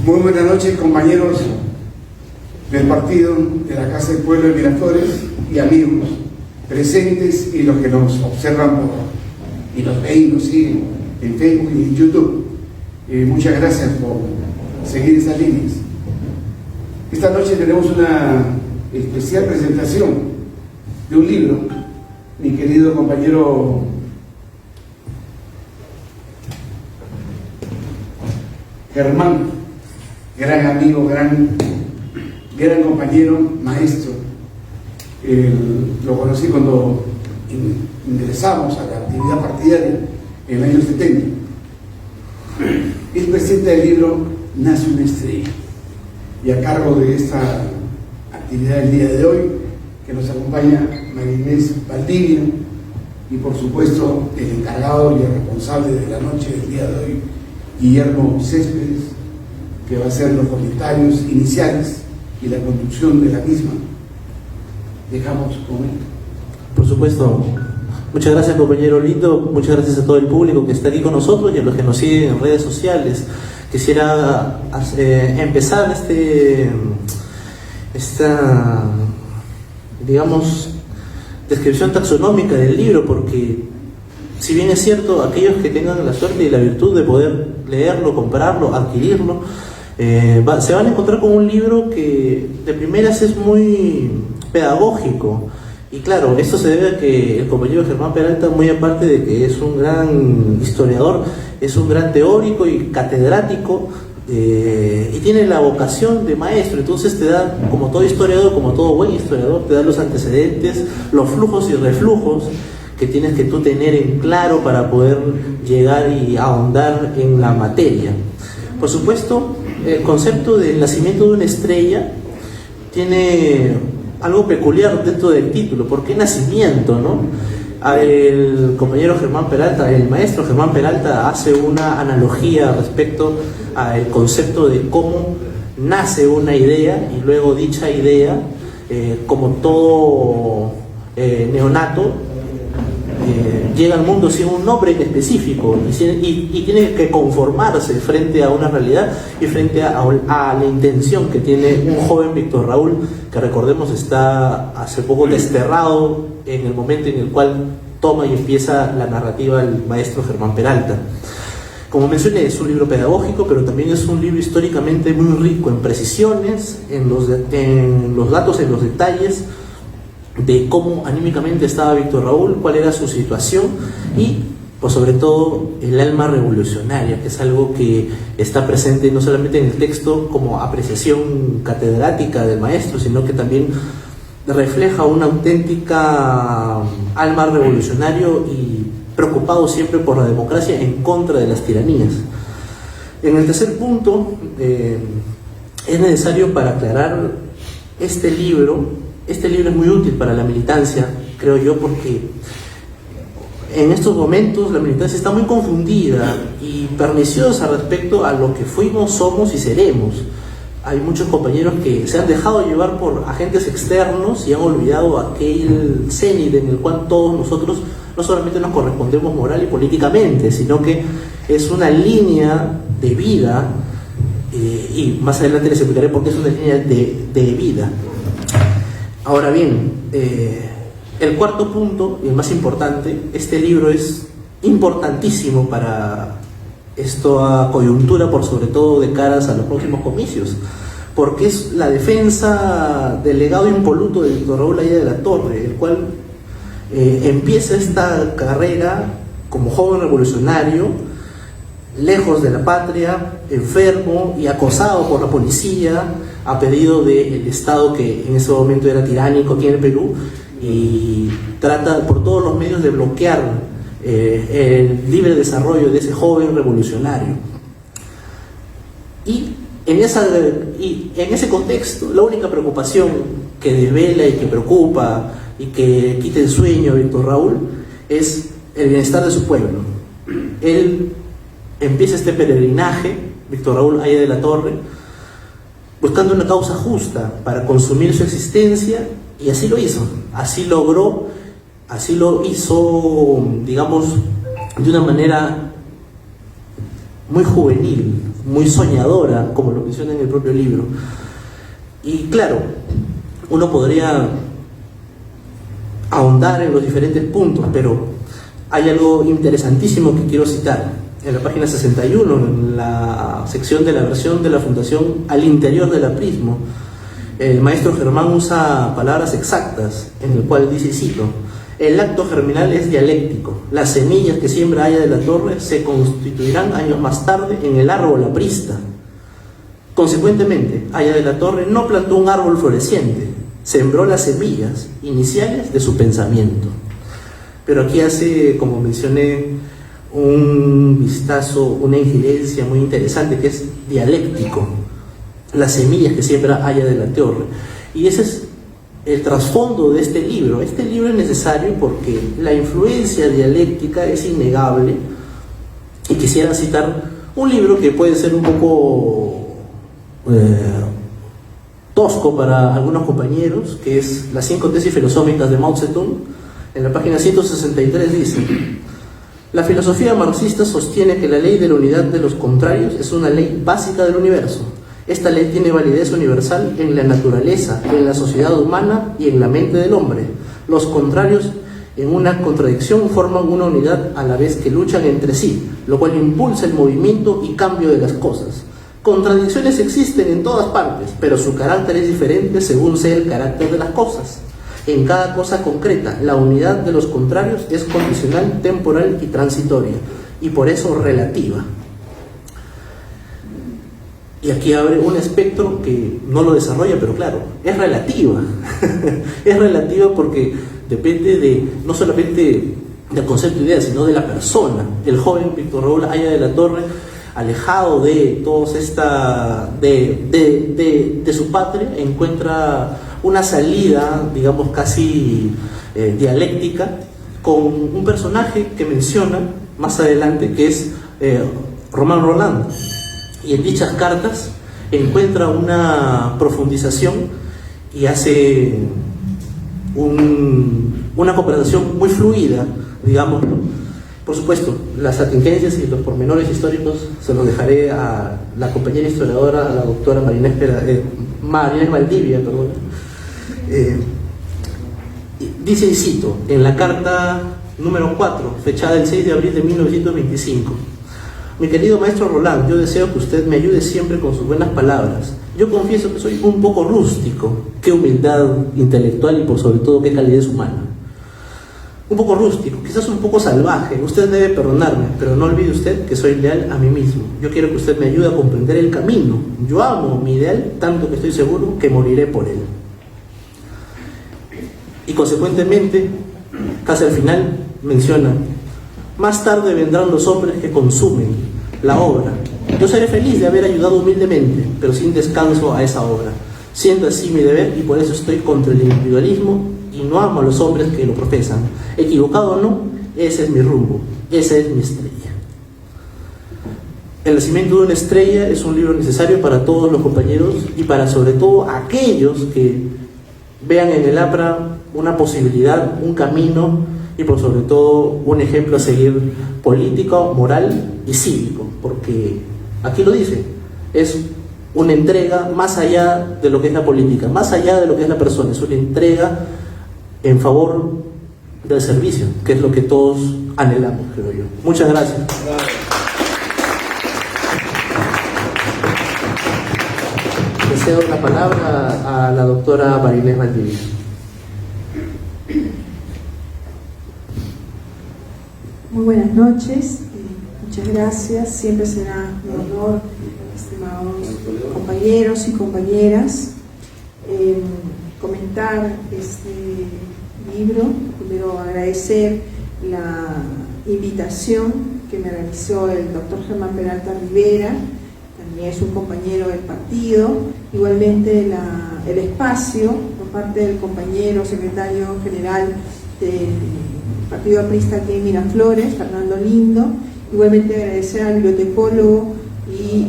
Muy buenas noches, compañeros del partido de la Casa del Pueblo de Miraflores y amigos presentes y los que nos observan y nos ven y nos siguen en Facebook y en YouTube. Muchas gracias por seguir esas líneas. Esta noche tenemos una especial presentación de un libro. Mi querido compañero Germán, gran amigo, gran compañero, maestro. Lo conocí cuando ingresamos a la actividad partidaria en el año 70. Es presidente del libro Nace una estrella, y a cargo de esta actividad del día de hoy, que nos acompaña María Inés Valdivia, y por supuesto el encargado y el responsable de la noche del día de hoy, Guillermo Céspedes, que va a hacer los comentarios iniciales y la conducción de la misma. Dejamos con él. Por supuesto. Muchas gracias, compañero lindo. Muchas gracias a todo el público que está aquí con nosotros y a los que nos siguen en redes sociales. Quisiera empezar esta, digamos, descripción taxonómica del libro, porque si bien es cierto, aquellos que tengan la suerte y la virtud de poder leerlo, comprarlo, adquirirlo, se van a encontrar con un libro que de primeras es muy pedagógico. Y claro, esto se debe a que el compañero Germán Peralta, muy aparte de que es un gran historiador, es un gran teórico y catedrático, y tiene la vocación de maestro. Entonces te da, como todo historiador, como todo buen historiador, te da los antecedentes, los flujos y reflujos que tienes que tú tener en claro para poder llegar y ahondar en la materia. Por supuesto, el concepto del nacimiento de una estrella tiene algo peculiar dentro del título. ¿Por qué nacimiento, no? El compañero Germán Peralta, el maestro Germán Peralta, hace una analogía respecto al concepto de cómo nace una idea, y luego dicha idea, como todo neonato, llega al mundo sin un nombre en específico y tiene que conformarse frente a una realidad y frente a la intención que tiene un joven Víctor Raúl, que recordemos está hace poco desterrado en el momento en el cual toma y empieza la narrativa el maestro Germán Peralta. Como mencioné, es un libro pedagógico, pero también es un libro históricamente muy rico en precisiones, en los datos, en los detalles de cómo anímicamente estaba Víctor Raúl, cuál era su situación y, pues, sobre todo, el alma revolucionaria, que es algo que está presente no solamente en el texto como apreciación catedrática del maestro, sino que también refleja una auténtica alma revolucionario y preocupado siempre por la democracia en contra de las tiranías. En el tercer punto, es necesario, para aclarar este libro es muy útil para la militancia, creo yo, porque en estos momentos la militancia está muy confundida y perniciosa respecto a lo que fuimos, somos y seremos. Hay muchos compañeros que se han dejado llevar por agentes externos y han olvidado aquel cenit en el cual todos nosotros no solamente nos correspondemos moral y políticamente, sino que es una línea de vida, y más adelante les explicaré por qué es una línea de vida. Ahora bien, el cuarto punto, y el más importante, este libro es importantísimo para esta coyuntura, por sobre todo de caras a los próximos comicios, porque es la defensa del legado impoluto de Víctor Raúl Aya de la Torre, el cual empieza esta carrera como joven revolucionario, lejos de la patria, enfermo y acosado por la policía a pedido del Estado, que en ese momento era tiránico aquí en el Perú, y trata por todos los medios de bloquear el libre desarrollo de ese joven revolucionario. Y en ese contexto, la única preocupación que desvela y que preocupa y que quita el sueño a Víctor Raúl es el bienestar de su pueblo. Él empieza este peregrinaje, Víctor Raúl Aya de la Torre, buscando una causa justa para consumir su existencia, y así lo hizo, así logró, así lo hizo, digamos, de una manera muy juvenil, muy soñadora, como lo menciona en el propio libro. Y claro, uno podría ahondar en los diferentes puntos, pero hay algo interesantísimo que quiero citar. En la página 61, en la sección de la versión de la Fundación al interior del aprismo, el maestro Germán usa palabras exactas, en el cual dice, cito: el acto germinal es dialéctico. Las semillas que siembra Haya de la Torre se constituirán años más tarde en el árbol aprista. Consecuentemente, Haya de la Torre no plantó un árbol floreciente, sembró las semillas iniciales de su pensamiento. Pero aquí hace, como mencioné, un vistazo, una injerencia muy interesante, que es dialéctico. Las semillas que siembra Haya de la Torre. Y ese es el trasfondo de este libro. Este libro es necesario porque la influencia dialéctica es innegable. Y quisiera citar un libro que puede ser un poco tosco para algunos compañeros, que es Las 5 tesis filosóficas de Mao Zedong. En la página 163 dice: la filosofía marxista sostiene que la ley de la unidad de los contrarios es una ley básica del universo. Esta ley tiene validez universal en la naturaleza, en la sociedad humana y en la mente del hombre. Los contrarios en una contradicción forman una unidad a la vez que luchan entre sí, lo cual impulsa el movimiento y cambio de las cosas. Contradicciones existen en todas partes, pero su carácter es diferente según sea el carácter de las cosas. En cada cosa concreta, la unidad de los contrarios es condicional, temporal y transitoria, y por eso relativa. Y aquí abre un espectro que no lo desarrolla, pero claro, es relativa. Es relativa porque depende de, no solamente del concepto de idea, sino de la persona. El joven Víctor Raúl Haya de la Torre, alejado de todos de su patria, encuentra una salida, digamos, casi dialéctica, con un personaje que menciona más adelante, que es Romain Rolland. Y en dichas cartas encuentra una profundización y hace una conversación muy fluida, digamos, ¿no? Por supuesto, las atingencias y los pormenores históricos se los dejaré a la compañera historiadora, a la doctora María Inés Valdivia, perdón. Dice, y cito, en la carta número 4, fechada el 6 de abril de 1925: mi querido maestro Roland, yo deseo que usted me ayude siempre con sus buenas palabras. Yo confieso que soy un poco rústico. Qué humildad intelectual y por sobre todo qué calidez humana. Un poco rústico, quizás un poco salvaje. Usted debe perdonarme, pero no olvide usted que soy leal a mí mismo. Yo quiero que usted me ayude a comprender el camino. Yo amo mi ideal tanto que estoy seguro que moriré por él. Y consecuentemente, casi al final, menciona: más tarde vendrán los hombres que consumen la obra. Yo seré feliz de haber ayudado humildemente, pero sin descanso a esa obra. Siento así mi deber y por eso estoy contra el individualismo y no amo a los hombres que lo profesan. Equivocado o no, ese es mi rumbo, esa es mi estrella. El nacimiento de una estrella es un libro necesario para todos los compañeros y para sobre todo aquellos que vean en el APRA una posibilidad, un camino y por sobre todo un ejemplo a seguir político, moral y cívico, porque aquí lo dice, es una entrega más allá de lo que es la política, más allá de lo que es la persona, es una entrega en favor del servicio, que es lo que todos anhelamos, creo yo. Muchas gracias. Deseo la palabra a la doctora María Inés Valdivia. Muy buenas noches, muchas gracias. Siempre será un honor, estimados compañeros y compañeras, comentar este libro. Primero agradecer la invitación que me realizó el doctor Germán Peralta Rivera, también es un compañero del partido, igualmente el espacio por parte del compañero secretario general del Partido Aprista aquí en Miraflores, Fernando Lindo. Igualmente agradecer al bibliotecólogo y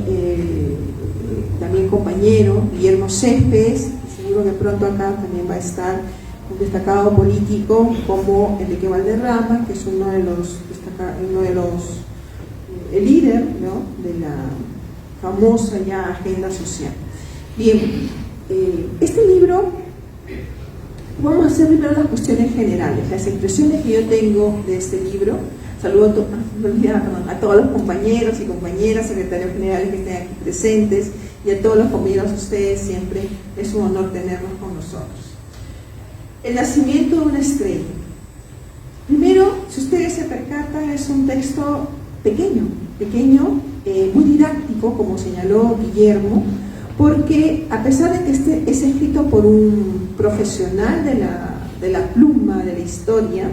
también compañero Guillermo Céspedes, y seguro que pronto acá también va a estar un destacado político como Enrique Valderrama, que es el líder, ¿no?, de la famosa ya agenda social. Bien, este libro, vamos a hacer primero las cuestiones generales, las impresiones que yo tengo de este libro. Saludo a todos los compañeros y compañeras, secretarios generales que estén aquí presentes, y a todos los compañeros, ustedes siempre es un honor tenerlos con nosotros. El nacimiento de una estrella. Primero, si ustedes se percatan, es un texto pequeño, muy didáctico, como señaló Guillermo, porque a pesar de que es escrito por un profesional de la pluma, de la historia,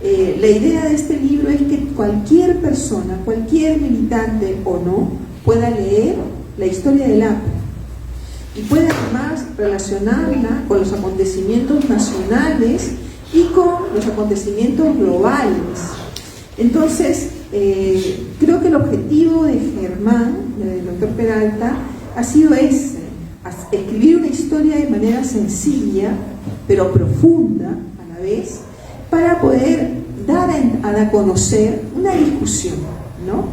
la idea de este libro es que cualquier persona, cualquier militante o no, pueda leer la historia del Apure y pueda además relacionarla con los acontecimientos nacionales y con los acontecimientos globales. Entonces, creo que el objetivo de Germán, del doctor Peralta, ha sido ese: escribir una historia de manera sencilla, pero profunda a la vez, para poder dar a conocer una discusión, ¿no?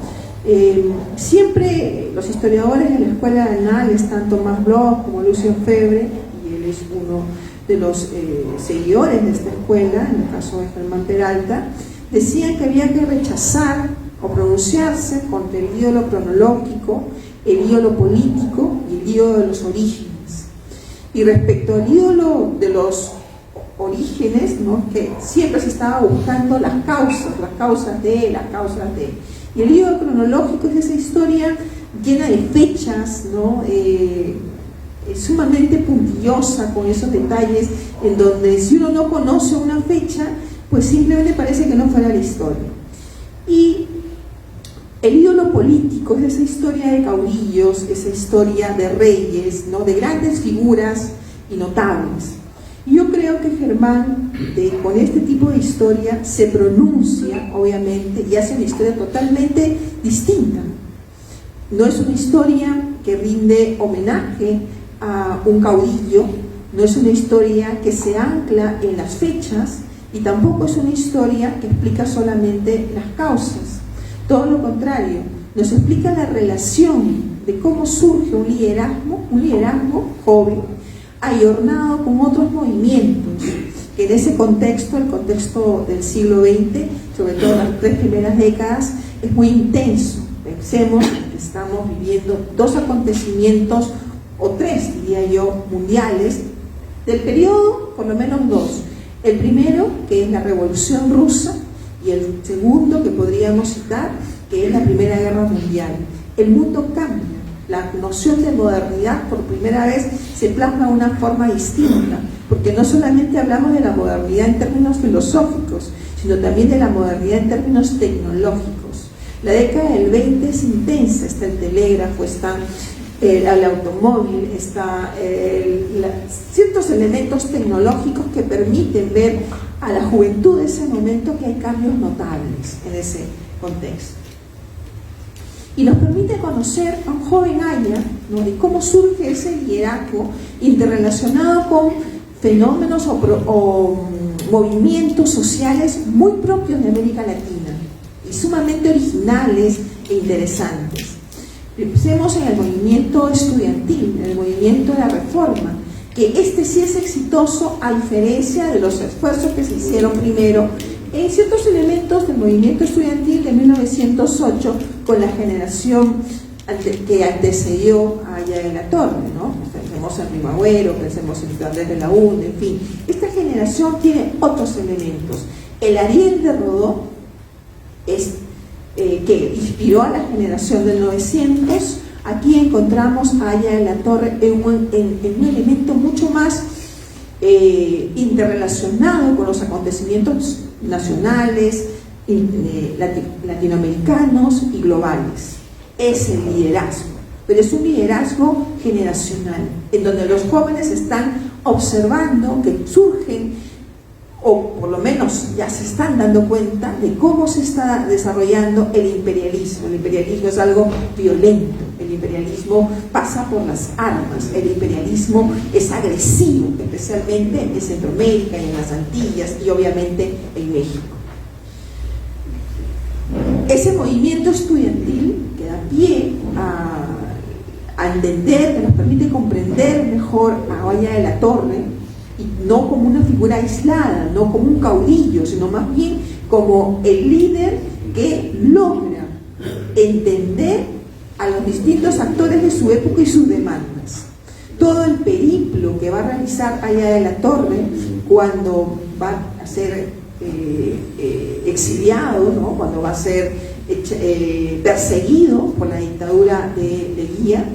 Siempre los historiadores de la Escuela de Anales, tanto Tomás Bloch como Lucien Febvre, y él es uno de los seguidores de esta escuela, en el caso de Germán Peralta, decían que había que rechazar o pronunciarse contra el ídolo cronológico, el ídolo político y el ídolo de los orígenes. Y respecto al ídolo de los orígenes, ¿no?, que siempre se estaba buscando las causas de. Y el ídolo cronológico es esa historia llena de fechas, ¿no?, sumamente puntillosa, con esos detalles, en donde si uno no conoce una fecha, pues simplemente parece que no fuera la historia. Y el ídolo político es esa historia de caudillos, esa historia de reyes, ¿no?, de grandes figuras y notables. Yo creo que Germán, con este tipo de historia, se pronuncia, obviamente, y hace una historia totalmente distinta. No es una historia que rinde homenaje a un caudillo, no es una historia que se ancla en las fechas, y tampoco es una historia que explica solamente las causas. Todo lo contrario, nos explica la relación de cómo surge un liderazgo joven, ayornado con otros movimientos, que en ese contexto, el contexto del siglo XX, sobre todo las 3 primeras décadas, es muy intenso. Pensemos que estamos viviendo 2 acontecimientos, o 3, diría yo, mundiales, del periodo, por lo menos 2. El primero, que es la Revolución Rusa, y el segundo, que podríamos citar, que es la Primera Guerra Mundial. El mundo cambia. La noción de modernidad por primera vez se plasma de una forma distinta, porque no solamente hablamos de la modernidad en términos filosóficos, sino también de la modernidad en términos tecnológicos. La década del 20 es intensa, está el telégrafo, está el automóvil, está ciertos elementos tecnológicos que permiten ver a la juventud de ese momento que hay cambios notables en ese contexto. Y nos permite conocer a un joven Aya, ¿no?, de cómo surge ese liderazgo interrelacionado con fenómenos o movimientos sociales muy propios de América Latina y sumamente originales e interesantes. Pensemos en el movimiento estudiantil, en el movimiento de la Reforma, que sí es exitoso a diferencia de los esfuerzos que se hicieron primero en ciertos elementos del movimiento estudiantil de 1908 con la generación que antecedió a Aya de la Torre, ¿no? Pensemos en Rimagüero, pensemos en Andrés de la UND, en fin. Esta generación tiene otros elementos. El Ariel de Rodó que inspiró a la generación del 900. Aquí encontramos a Aya de la Torre en un elemento mucho más interrelacionado con los acontecimientos nacionales, latinoamericanos y globales. Es el liderazgo, pero es un liderazgo generacional, en donde los jóvenes están observando que surgen, o por lo menos ya se están dando cuenta de cómo se está desarrollando el imperialismo. El imperialismo es algo violento, el imperialismo pasa por las armas, el imperialismo es agresivo, especialmente en Centroamérica y en las Antillas y obviamente en México. Ese movimiento estudiantil que da pie a a entender, que nos permite comprender mejor a Ollanta de la Torre, y no como una figura aislada, no como un caudillo, sino más bien como el líder que logra entender a los distintos actores de su época y sus demandas. Todo el periplo que va a realizar Ollanta de la Torre cuando va a ser exiliado, ¿no? Cuando va a ser perseguido por la dictadura de Leguía,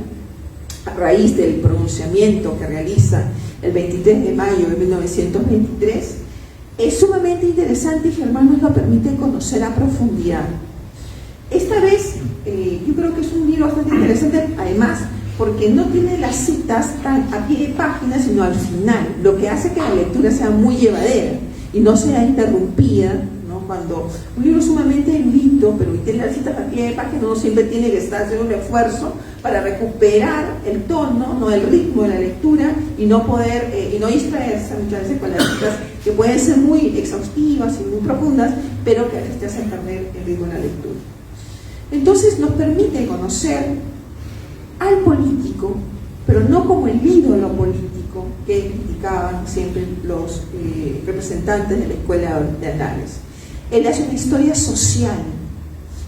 a raíz del pronunciamiento que realiza el 23 de mayo de 1923, es sumamente interesante y Germán nos lo permite conocer a profundidad. Esta vez yo creo que es un libro bastante interesante, además porque no tiene las citas tan a pie de página, sino al final, lo que hace que la lectura sea muy llevadera y no sea interrumpida, ¿no? Cuando un libro es sumamente erudito, pero tiene las citas a pie de página, uno siempre tiene que estar haciendo un esfuerzo para recuperar el tono, ¿no? El ritmo de la lectura y no poder, y no distraerse muchas veces con las citas que pueden ser muy exhaustivas y muy profundas, pero que a veces te hacen perder el ritmo de la lectura. Entonces nos permite conocer al político, pero no como el ídolo político que criticaban siempre los representantes de la Escuela de Anales. Él hace una historia social,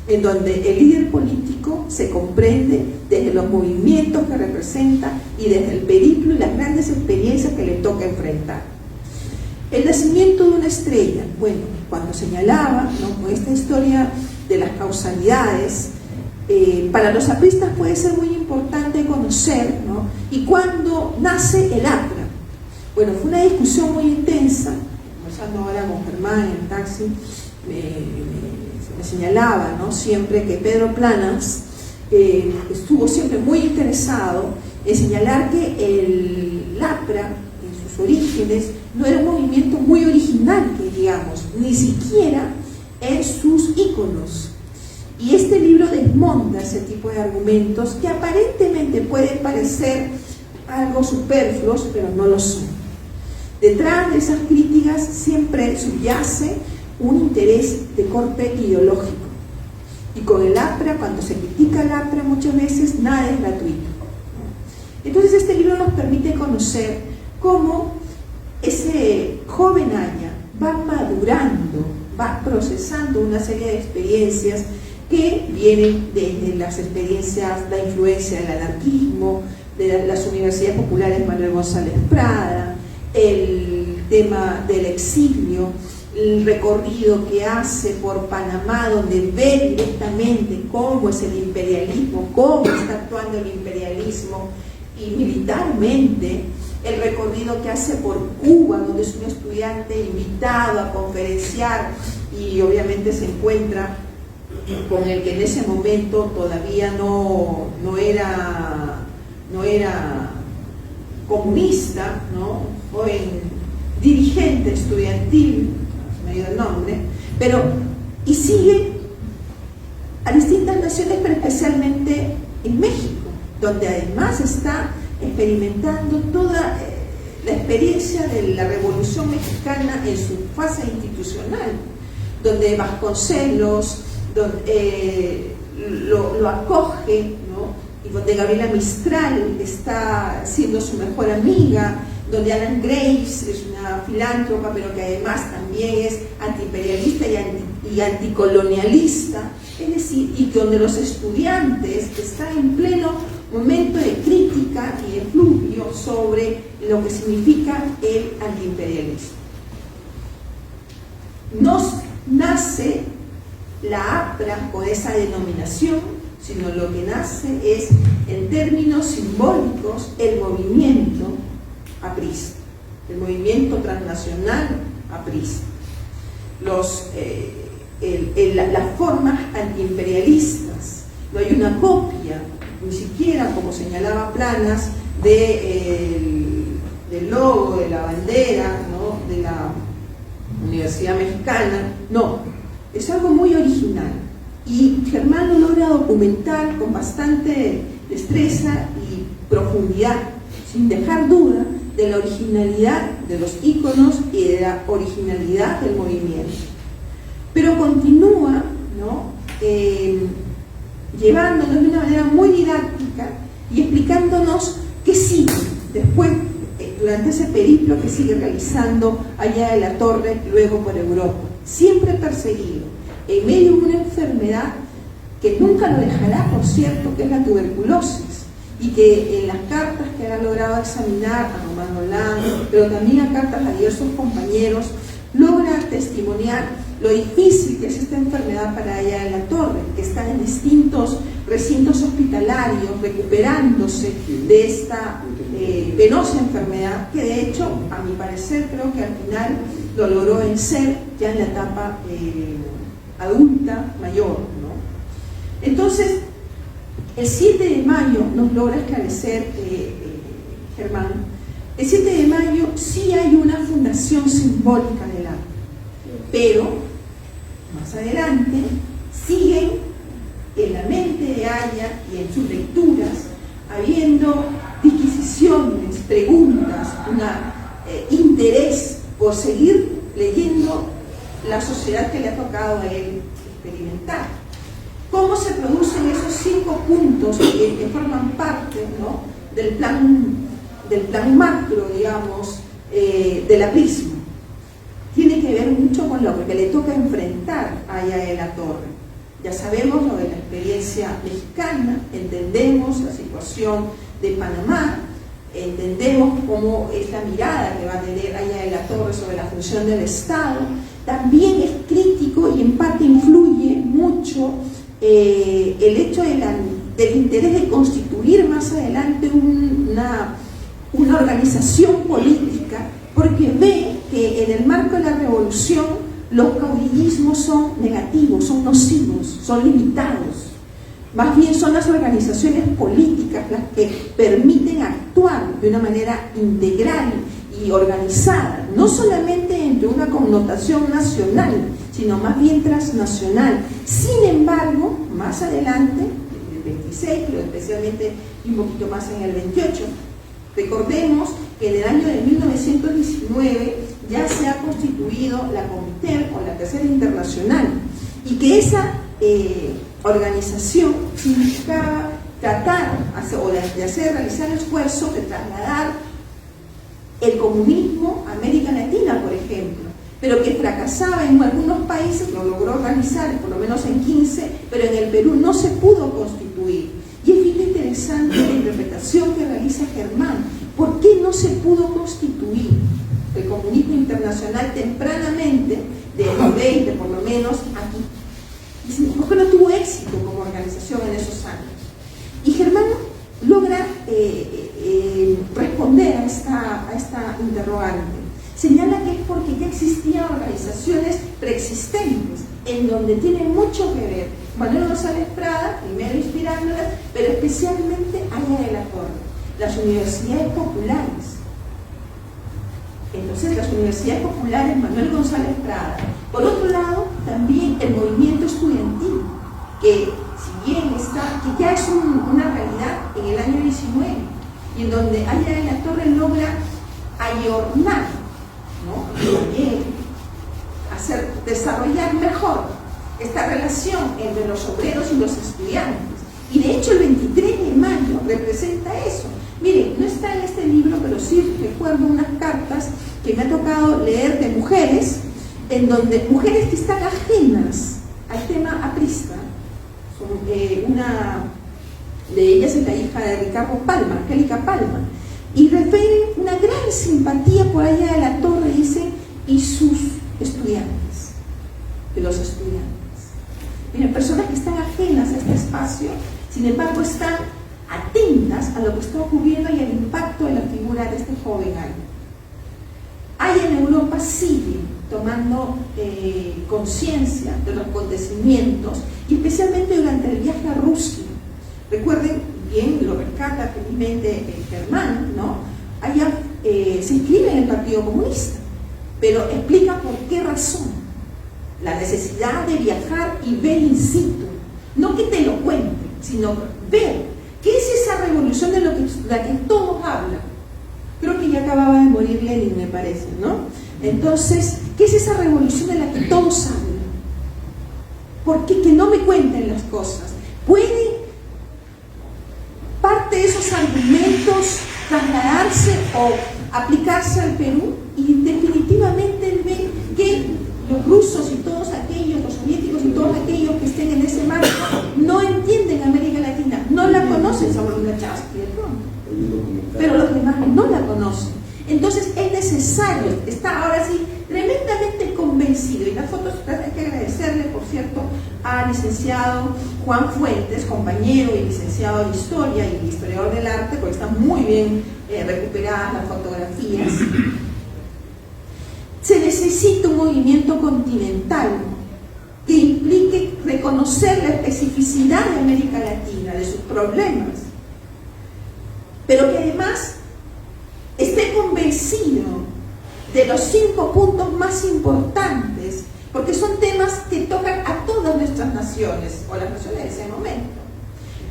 en donde el líder político se comprende desde los movimientos que representa y desde el periplo y las grandes experiencias que le toca enfrentar. El nacimiento de una estrella, bueno, cuando señalaba, ¿no?, con esta historia de las causalidades, para los apristas puede ser muy importante conocer, ¿no?, y cuándo nace el APRA. Bueno, fue una discusión muy intensa, conversando ahora con Germán en el taxi, me señalaba, ¿no?, siempre que Pedro Planas estuvo siempre muy interesado en señalar que el APRA, en sus orígenes, no era un movimiento muy original, que digamos, ni siquiera en sus íconos. Y este libro desmonta ese tipo de argumentos que aparentemente pueden parecer algo superfluos, pero no lo son. Detrás de esas críticas siempre subyace un interés de corte ideológico. Y con el APRA, cuando se critica el APRA, muchas veces nada es gratuito. Entonces este libro nos permite conocer cómo ese joven Aya va madurando, va procesando una serie de experiencias que vienen desde las experiencias, la influencia del anarquismo, de las universidades populares Manuel González Prada, el tema del exilio, el recorrido que hace por Panamá, donde ve directamente cómo es el imperialismo, cómo está actuando el imperialismo y militarmente, el recorrido que hace por Cuba, donde es un estudiante invitado a conferenciar y obviamente se encuentra con el que en ese momento todavía no era comunista, ¿no?, joven dirigente estudiantil, me dio el nombre, pero y sigue a distintas naciones, pero especialmente en México, donde además está experimentando toda la experiencia de la Revolución Mexicana en su fase institucional, donde Vasconcelos lo acoge, ¿no?, y donde Gabriela Mistral está siendo su mejor amiga, donde Alan Graves es una filántropa, pero que además también es antiimperialista y anticolonialista, es decir, y donde los estudiantes están en pleno momento de crítica y de fluvio sobre lo que significa el antiimperialismo. No nace la APRA con esa denominación, sino lo que nace es, en términos simbólicos, el movimiento aprista, el movimiento transnacional aprista. Las formas antiimperialistas, no hay una copia, ni siquiera, como señalaba Planas, del logo, de la bandera, ¿no?, de la Universidad Mexicana, no, es algo muy original. Y Germán lo logra documentar con bastante destreza y profundidad, sin dejar duda de la originalidad de los íconos y de la originalidad del movimiento. Pero continúa, ¿no?, llevándonos de una manera muy didáctica y explicándonos qué sigue después, durante ese periplo que sigue realizando allá de la Torre, luego por Europa, siempre perseguido, en medio de una enfermedad que nunca lo dejará, por cierto, que es la tuberculosis, y que en las cartas que ha logrado examinar a Román Roland, pero también a cartas a diversos compañeros, logra testimoniar lo difícil que es esta enfermedad para ella de la Torre, que está en distintos recintos hospitalarios recuperándose de esta penosa enfermedad, que de hecho, a mi parecer, creo que al final lo logró vencer ya en la etapa adulta, mayor, ¿no? Entonces, el 7 de mayo nos logra esclarecer Germán. El 7 de mayo sí hay una fundación simbólica del arte, pero más adelante siguen en la mente de Aya y en sus lecturas habiendo disquisiciones, preguntas, un interés por seguir leyendo la sociedad que le ha tocado a él experimentar. ¿Cómo se producen esos 5 puntos que forman parte, ¿no?, del plan macro, digamos, del aprismo? Tiene que ver mucho con lo que le toca enfrentar a Aya de la Torre. Ya sabemos lo de la experiencia mexicana, entendemos la situación de Panamá, entendemos cómo es la mirada que va a tener Aya de la Torre sobre la función del Estado. También es crítico y en parte influye mucho el hecho del interés de constituir más adelante una organización política, porque ve que en el marco de la revolución los caudillismos son negativos, son nocivos, son limitados. Más bien son las organizaciones políticas las que permiten actuar de una manera integral y organizada, no solamente entre una connotación nacional, sino más bien transnacional. Sin embargo, más adelante, en el 26, pero especialmente un poquito más en el 28, recordemos que en el año de 1919 ya se ha constituido la Comité o la Tercera Internacional, y que esa organización significaba tratar de realizar el esfuerzo de trasladar el comunismo a América Latina, por ejemplo, pero que fracasaba en algunos países, lo logró realizar, por lo menos en 15, pero en el Perú no se pudo constituir. Y es bien interesante la interpretación que realiza Germán. ¿Por qué no se pudo constituir el comunismo internacional tempranamente, de los 20 por lo menos, aquí? Porque no tuvo éxito como organización en esos años. Y Germán logra responder a esta interrogante. Señala que es porque ya existían organizaciones preexistentes, en donde tiene mucho que ver Manuel González Prada, primero inspirándolas, pero especialmente Aya de la Torre, las universidades populares. Entonces, las universidades populares, Manuel González Prada. Por otro lado, también el movimiento estudiantil, que si bien que ya es una realidad en el año 19, y en donde Aya de la Torre logra ayornar, ¿no?, desarrollar mejor esta relación entre los obreros y los estudiantes. Y de hecho el 23 de mayo representa eso. Miren, no está en este libro, pero sí recuerdo unas cartas que me ha tocado leer de mujeres, en donde mujeres que están ajenas al tema aprista. Una de ellas es la hija de Ricardo Palma, Angélica Palma, y refieren una gran simpatía por Aya de la Torre, dicen, y sus estudiantes, de los estudiantes. Miren, personas que están ajenas a este espacio, sin embargo están atentas a lo que está ocurriendo y al impacto de la figura de este joven Aya. Aya en Europa sigue tomando conciencia de los acontecimientos, y especialmente durante el viaje a Rusia. Recuerden bien, lo rescata felizmente Germán, ¿no? Aya se inscribe en el Partido Comunista, pero explica por qué razón. La necesidad de viajar y ver in situ, no que te lo cuenten, sino ver qué es esa revolución de la que todos hablan. Creo que ya acababa de morir Lenin, me parece, ¿no? Entonces, ¿qué es esa revolución de la que todos hablan? ¿Por qué que no me cuenten las cosas? Parte de esos esos argumentos trasladarse o aplicarse al Perú, y definitivamente él ve que los rusos y todos aquellos, los soviéticos y todos aquellos que estén en ese marco no entienden América Latina, no la conocen, salvo Lukachansky de pronto, pero los demás no la conocen. Entonces es necesario, está ahora sí tremendamente convencido, y las fotos hay que agradecerle, por cierto, al licenciado Juan Fuentes, compañero y licenciado en Historia y historiador del arte, porque están muy bien recuperadas las fotografías. Se necesita un movimiento continental que implique reconocer la especificidad de América Latina, de sus problemas, pero que además esté convencido de los 5 puntos más importantes, porque son temas que tocan a todas nuestras naciones, o las naciones de ese momento,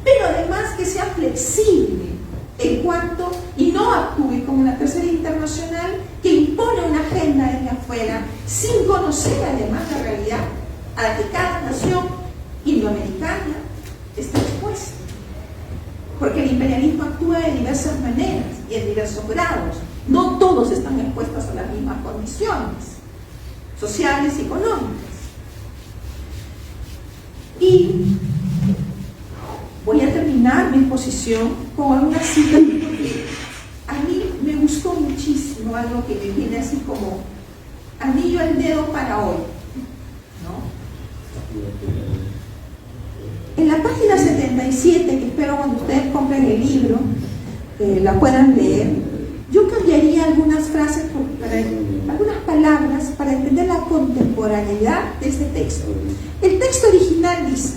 pero además que sea flexible en cuanto, y no actúe como una tercera internacional que impone una agenda desde afuera, sin conocer además la realidad a la que cada nación indoamericana está expuesta. Porque el imperialismo actúa de diversas maneras y en diversos grados. No todos están expuestos a las mismas condiciones sociales y económicas. Y voy a terminar mi exposición con una cita que a mí me gustó muchísimo, algo que me viene así como anillo al dedo para hoy, ¿no? En la página 77, que espero cuando ustedes compren el libro la puedan leer, yo cambiaría algunas frases, algunas palabras para entender la contemporaneidad de este texto. El texto original dice,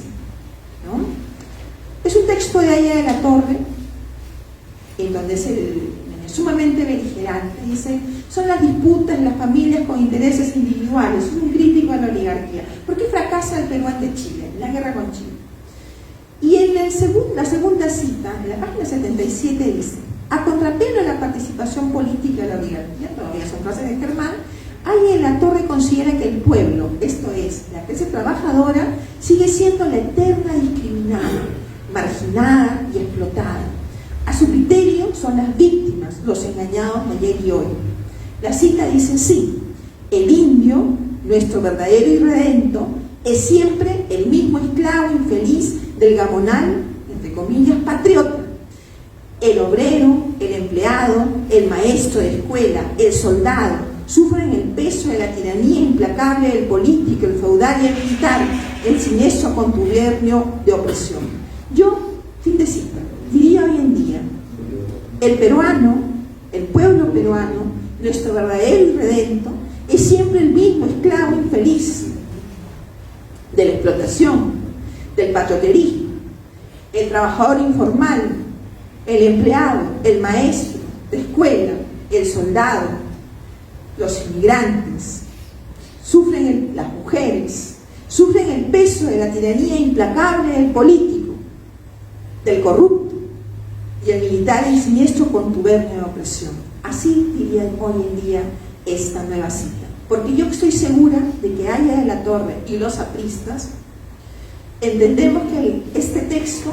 ¿no? Es un texto de Aya de la Torre, en donde es sumamente beligerante. Dice, son las disputas de las familias con intereses individuales, es un crítico a la oligarquía. ¿Por qué fracasa el Perú ante Chile, en la guerra con Chile? Y en la segunda cita, en la página 77, dice, a contrapelo de la participación política de la oligarquía, todavía son frases de Germán, Aya de la Torre considera que el pueblo, esto es, la clase trabajadora, sigue siendo la eterna discriminada, marginada y explotada. A su criterio son las víctimas, los engañados de ayer y hoy. La cita dice, sí, el indio, nuestro verdadero irredento, es siempre el mismo esclavo infeliz del gamonal, entre comillas, patriota. El obrero, el empleado, el maestro de escuela, el soldado, sufren el peso de la tiranía implacable del político, el feudal y el militar, el siniestro contubernio de opresión. Yo, fin de cita, diría hoy en día, el peruano, el pueblo peruano, nuestro verdadero irredento, es siempre el mismo esclavo infeliz de la explotación, del patrioterismo, el trabajador informal, el empleado, el maestro de escuela, el soldado, los inmigrantes, las mujeres, sufren el peso de la tiranía implacable del político, del corrupto y el militar en siniestro contubernio de opresión. Así diría hoy en día esta nueva cita. Porque yo estoy segura de que Aya de la Torre y los apristas entendemos que este texto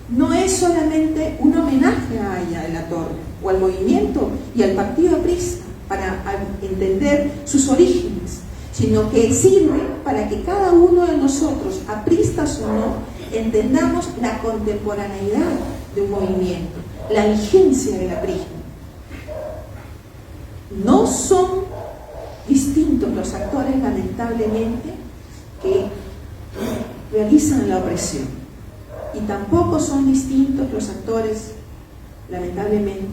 no es solamente un homenaje a Aya de la Torre o al movimiento y al partido aprista para entender sus orígenes, sino que sirve para que cada uno de nosotros, apristas o no, entendamos la contemporaneidad de un movimiento, la vigencia del aprismo. No son distintos los actores, lamentablemente, que realizan la opresión, y tampoco son distintos los actores, lamentablemente,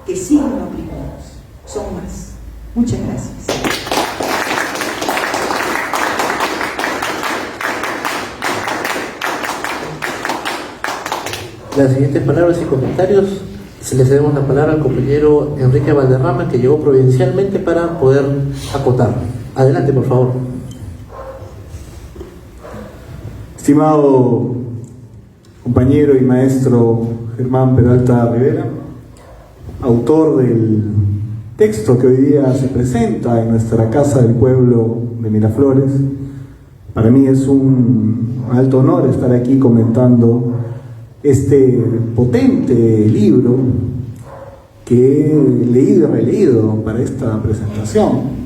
que siguen oprimidos. Son más. Muchas gracias. Las siguientes palabras y comentarios se le cedemos la palabra al compañero Enrique Valderrama, que llegó provincialmente para poder acotar. Adelante, por favor. Estimado compañero y maestro Germán Peralta Rivera, autor del texto que hoy día se presenta en nuestra Casa del Pueblo de Miraflores, para mí es un alto honor estar aquí comentando este potente libro que he leído y releído para esta presentación,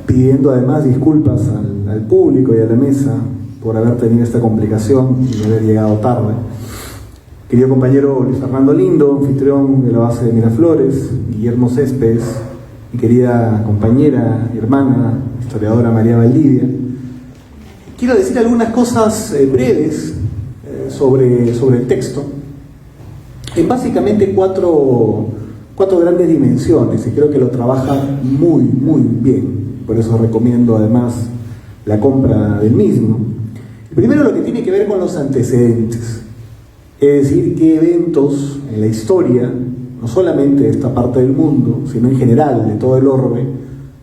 pidiendo además disculpas al público y a la mesa por haber tenido esta complicación y haber llegado tarde. Querido compañero Luis Fernando Lindo, anfitrión de la base de Miraflores, Guillermo Céspedes, mi querida compañera y hermana, historiadora María Valdivia, quiero decir algunas cosas breves sobre el texto, en básicamente cuatro grandes dimensiones, y creo que lo trabaja muy bien. Por eso recomiendo además la compra del mismo. Primero, lo que tiene que ver con los antecedentes, es decir, qué eventos en la historia, no solamente de esta parte del mundo, sino en general de todo el orbe,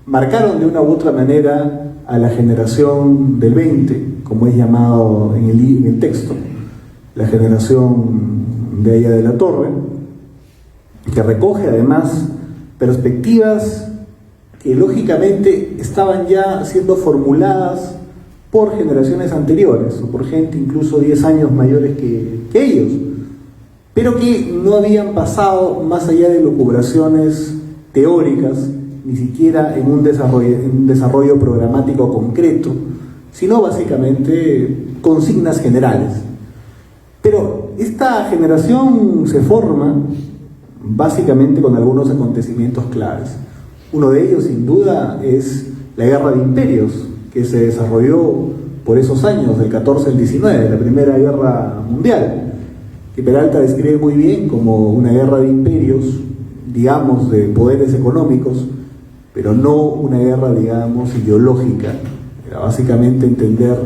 marcaron de una u otra manera a la generación del 20, como es llamado en el texto, la generación de Aya de la Torre, que recoge además perspectivas que lógicamente estaban ya siendo formuladas por generaciones anteriores, o por gente incluso 10 años mayores que ellos, pero que no habían pasado más allá de lucubraciones teóricas, ni siquiera en un desarrollo programático concreto, sino básicamente consignas generales. Pero esta generación se forma básicamente con algunos acontecimientos claves. Uno de ellos, sin duda, es la Guerra de Imperios, que se desarrolló por esos años, del 14 al 19, la Primera Guerra Mundial, que Peralta describe muy bien como una guerra de imperios, digamos, de poderes económicos, pero no una guerra, digamos, ideológica. Era básicamente entender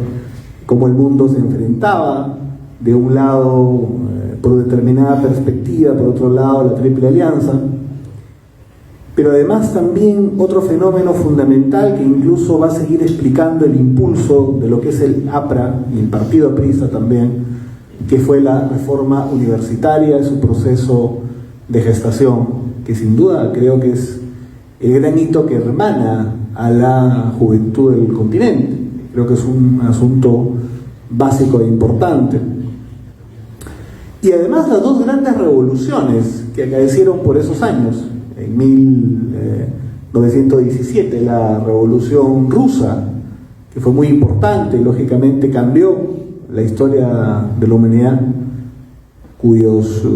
cómo el mundo se enfrentaba, de un lado por determinada perspectiva, por otro lado la Triple Alianza, pero además también otro fenómeno fundamental que incluso va a seguir explicando el impulso de lo que es el APRA y el partido aprista también, que fue la reforma universitaria en su proceso de gestación, que sin duda creo que es el gran hito que hermana a la juventud del continente. Creo que es un asunto básico e importante. Y además las dos grandes revoluciones que acaecieron por esos años, en 1917, la Revolución Rusa, que fue muy importante, lógicamente cambió la historia de la humanidad, cuyos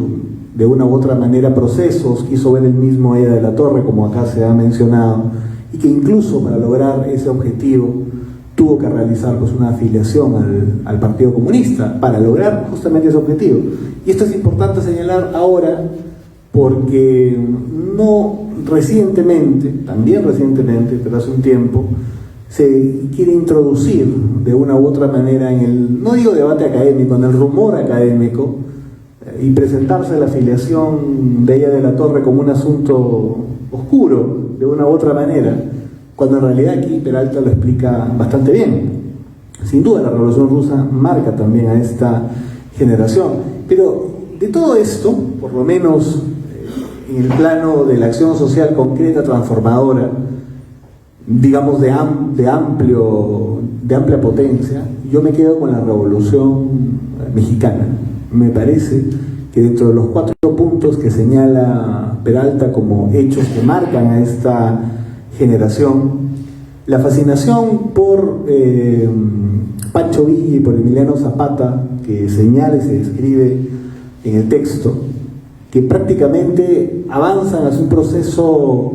de una u otra manera procesos quiso ver el mismo Aya de la Torre, como acá se ha mencionado, y que incluso para lograr ese objetivo tuvo que realizar pues una afiliación al Partido Comunista para lograr justamente ese objetivo. Y esto es importante señalar ahora porque también recientemente, pero hace un tiempo, se quiere introducir de una u otra manera en el, no digo debate académico, en el rumor académico, y presentarse la afiliación de Aya de la Torre como un asunto oscuro, de una u otra manera, cuando en realidad aquí Peralta lo explica bastante bien. Sin duda la Revolución Rusa marca también a esta generación, pero de todo esto, por lo menos en el plano de la acción social concreta, transformadora, digamos de amplia potencia, yo me quedo con la Revolución Mexicana. Me parece que dentro de los 4 puntos que señala Peralta como hechos que marcan a esta generación, la fascinación por Pancho Villa y por Emiliano Zapata, que señala y se describe en el texto, que prácticamente avanzan hacia un proceso,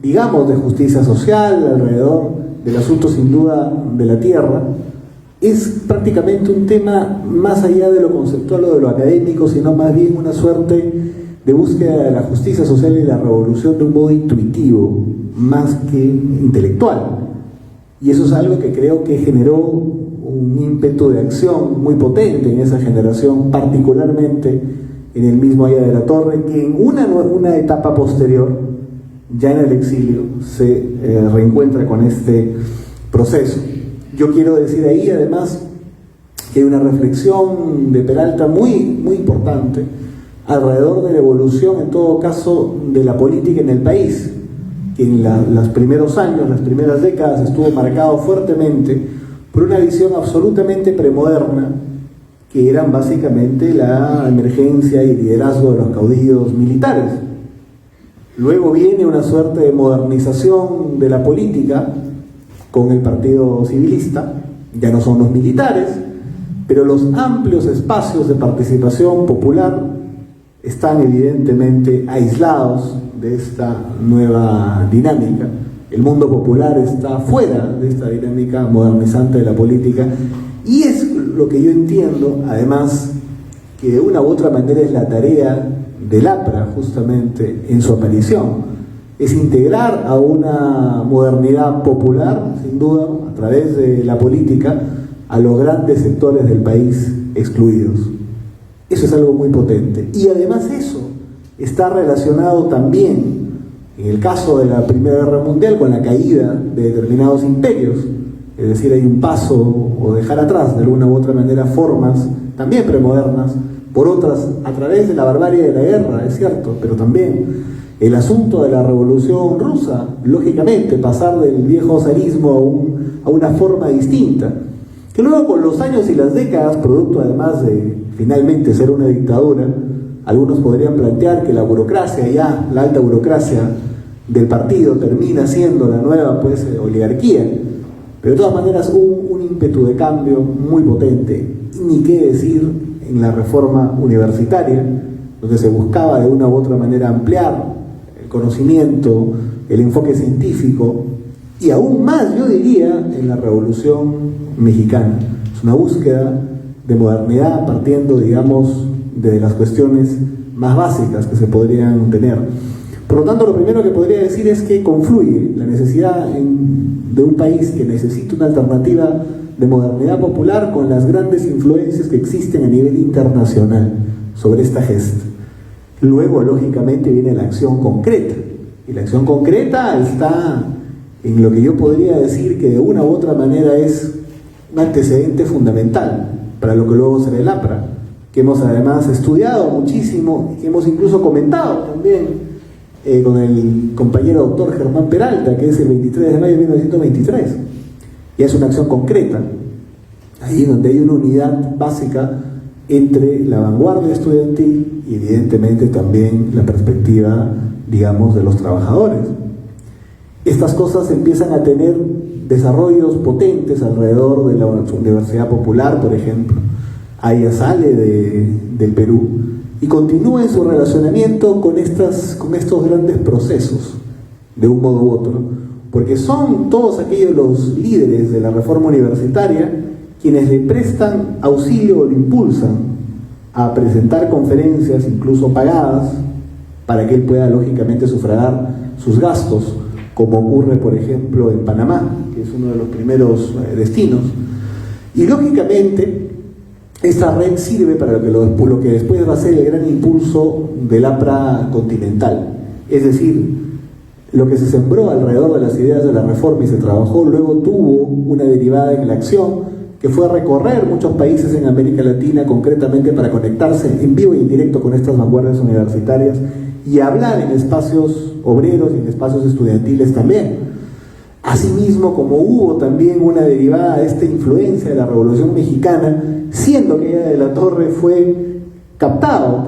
digamos, de justicia social alrededor del asunto sin duda de la tierra, es prácticamente un tema más allá de lo conceptual o de lo académico, sino más bien una suerte de búsqueda de la justicia social y la revolución de un modo intuitivo, más que intelectual. Y eso es algo que creo que generó un ímpetu de acción muy potente en esa generación, particularmente en el mismo Aya de la Torre, que en una etapa posterior, ya en el exilio, se reencuentra con este proceso. Yo quiero decir ahí además que hay una reflexión de Peralta muy importante alrededor de la evolución, en todo caso, de la política en el país, que en los primeros años, las primeras décadas, estuvo marcado fuertemente por una visión absolutamente premoderna que eran básicamente la emergencia y liderazgo de los caudillos militares. Luego viene una suerte de modernización de la política con el Partido Civilista, ya no son los militares, pero los amplios espacios de participación popular están evidentemente aislados de esta nueva dinámica. El mundo popular está fuera de esta dinámica modernizante de la política, y es lo que yo entiendo, además, que de una u otra manera es la tarea del APRA justamente en su aparición, es integrar a una modernidad popular, sin duda, a través de la política, a los grandes sectores del país excluidos. Eso es algo muy potente. Y además eso está relacionado también, en el caso de la Primera Guerra Mundial, con la caída de determinados imperios. Es decir, hay un paso o dejar atrás de alguna u otra manera formas también premodernas, por otras a través de la barbarie de la guerra, es cierto, pero también el asunto de la Revolución Rusa, lógicamente pasar del viejo zarismo a una forma distinta, que luego con los años y las décadas, producto además de finalmente ser una dictadura, algunos podrían plantear que la burocracia, ya la alta burocracia del partido, termina siendo la nueva oligarquía, pero de todas maneras un ímpetu de cambio muy potente. Ni qué decir en la reforma universitaria, donde se buscaba de una u otra manera ampliar el conocimiento, el enfoque científico, y aún más, yo diría, en la Revolución Mexicana. Es una búsqueda de modernidad partiendo, digamos, de las cuestiones más básicas que se podrían tener. Por lo tanto, lo primero que podría decir es que confluye la necesidad de un país que necesita una alternativa de modernidad popular con las grandes influencias que existen a nivel internacional sobre esta gesta. Luego, lógicamente, viene la acción concreta, y la acción concreta está en lo que yo podría decir que de una u otra manera es un antecedente fundamental para lo que luego será el APRA, que hemos además estudiado muchísimo y que hemos incluso comentado también con el compañero doctor Germán Peralta, que es el 23 de mayo de 1923. Y es una acción concreta, ahí donde hay una unidad básica entre la vanguardia estudiantil y evidentemente también la perspectiva, digamos, de los trabajadores. Estas cosas empiezan a tener desarrollos potentes alrededor de la Universidad Popular, por ejemplo. Ella sale del Perú y continúa en su relacionamiento con estos grandes procesos, de un modo u otro, porque son todos aquellos los líderes de la reforma universitaria quienes le prestan auxilio o le impulsan a presentar conferencias, incluso pagadas, para que él pueda lógicamente sufragar sus gastos, como ocurre por ejemplo en Panamá, que es uno de los primeros destinos. Y lógicamente esta red sirve para lo que después va a ser el gran impulso del APRA continental, es decir, lo que se sembró alrededor de las ideas de la reforma y se trabajó, luego tuvo una derivada en la acción, que fue recorrer muchos países en América Latina, concretamente para conectarse en vivo y en directo con estas vanguardias universitarias y hablar en espacios obreros y en espacios estudiantiles también. Asimismo, como hubo también una derivada de esta influencia de la Revolución Mexicana, siendo que ella de la Torre fue captado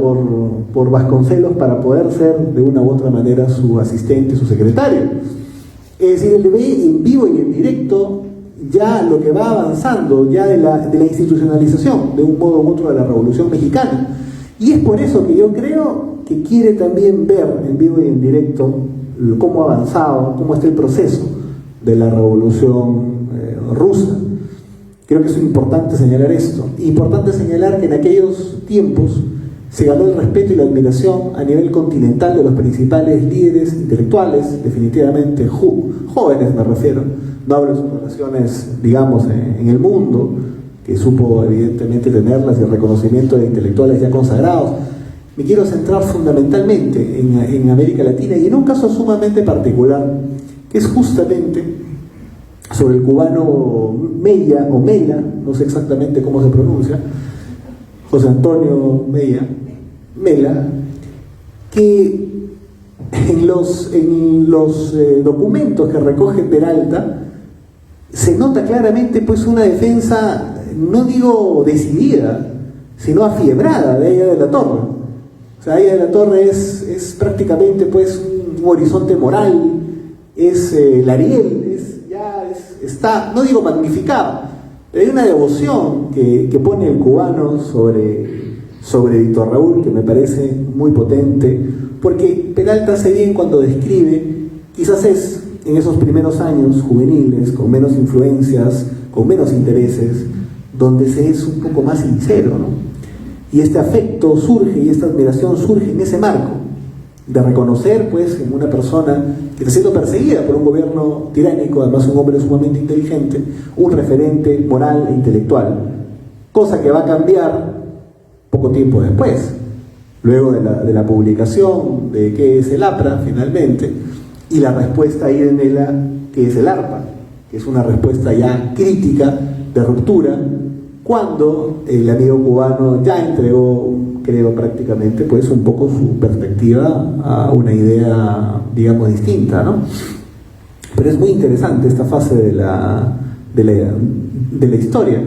por Vasconcelos para poder ser de una u otra manera su asistente, su secretario. Es decir, él ve en vivo y en directo ya lo que va avanzando ya de la institucionalización de un modo u otro de la Revolución Mexicana. Y es por eso que yo creo que quiere también ver en vivo y en directo cómo ha avanzado, cómo está el proceso de la Revolución Rusa. Creo que es importante señalar esto. Importante señalar que en aquellos tiempos se ganó el respeto y la admiración a nivel continental de los principales líderes intelectuales, definitivamente jóvenes me refiero, no hablo de sus relaciones, digamos, en el mundo, que supo evidentemente tenerlas, y el reconocimiento de intelectuales ya consagrados. Me quiero centrar fundamentalmente en América Latina y en un caso sumamente particular, que es justamente sobre el cubano Mella, o Mela, no sé exactamente cómo se pronuncia, José Antonio Mela, que en los documentos que recoge Peralta se nota claramente pues una defensa, no digo decidida, sino afiebrada de Aya de la Torre. O sea, Aya de la Torre es prácticamente pues un horizonte moral, es el Ariel, está, no digo magnificado, pero hay una devoción que pone el cubano sobre Víctor Raúl que me parece muy potente, porque Peralta hace bien cuando describe, quizás es en esos primeros años juveniles, con menos influencias, con menos intereses, donde se es un poco más sincero, ¿no? Y este afecto surge y esta admiración surge en ese marco de reconocer pues en una persona que está siendo perseguida por un gobierno tiránico, además un hombre sumamente inteligente, un referente moral e intelectual, cosa que va a cambiar poco tiempo después, luego de la publicación de qué es el APRA finalmente, y la respuesta ahí de Nela, que es el ARPA, que es una respuesta ya crítica, de ruptura, cuando el amigo cubano ya entregó, creo prácticamente, pues un poco su perspectiva a una idea, digamos, distinta, ¿no? Pero es muy interesante esta fase de la historia.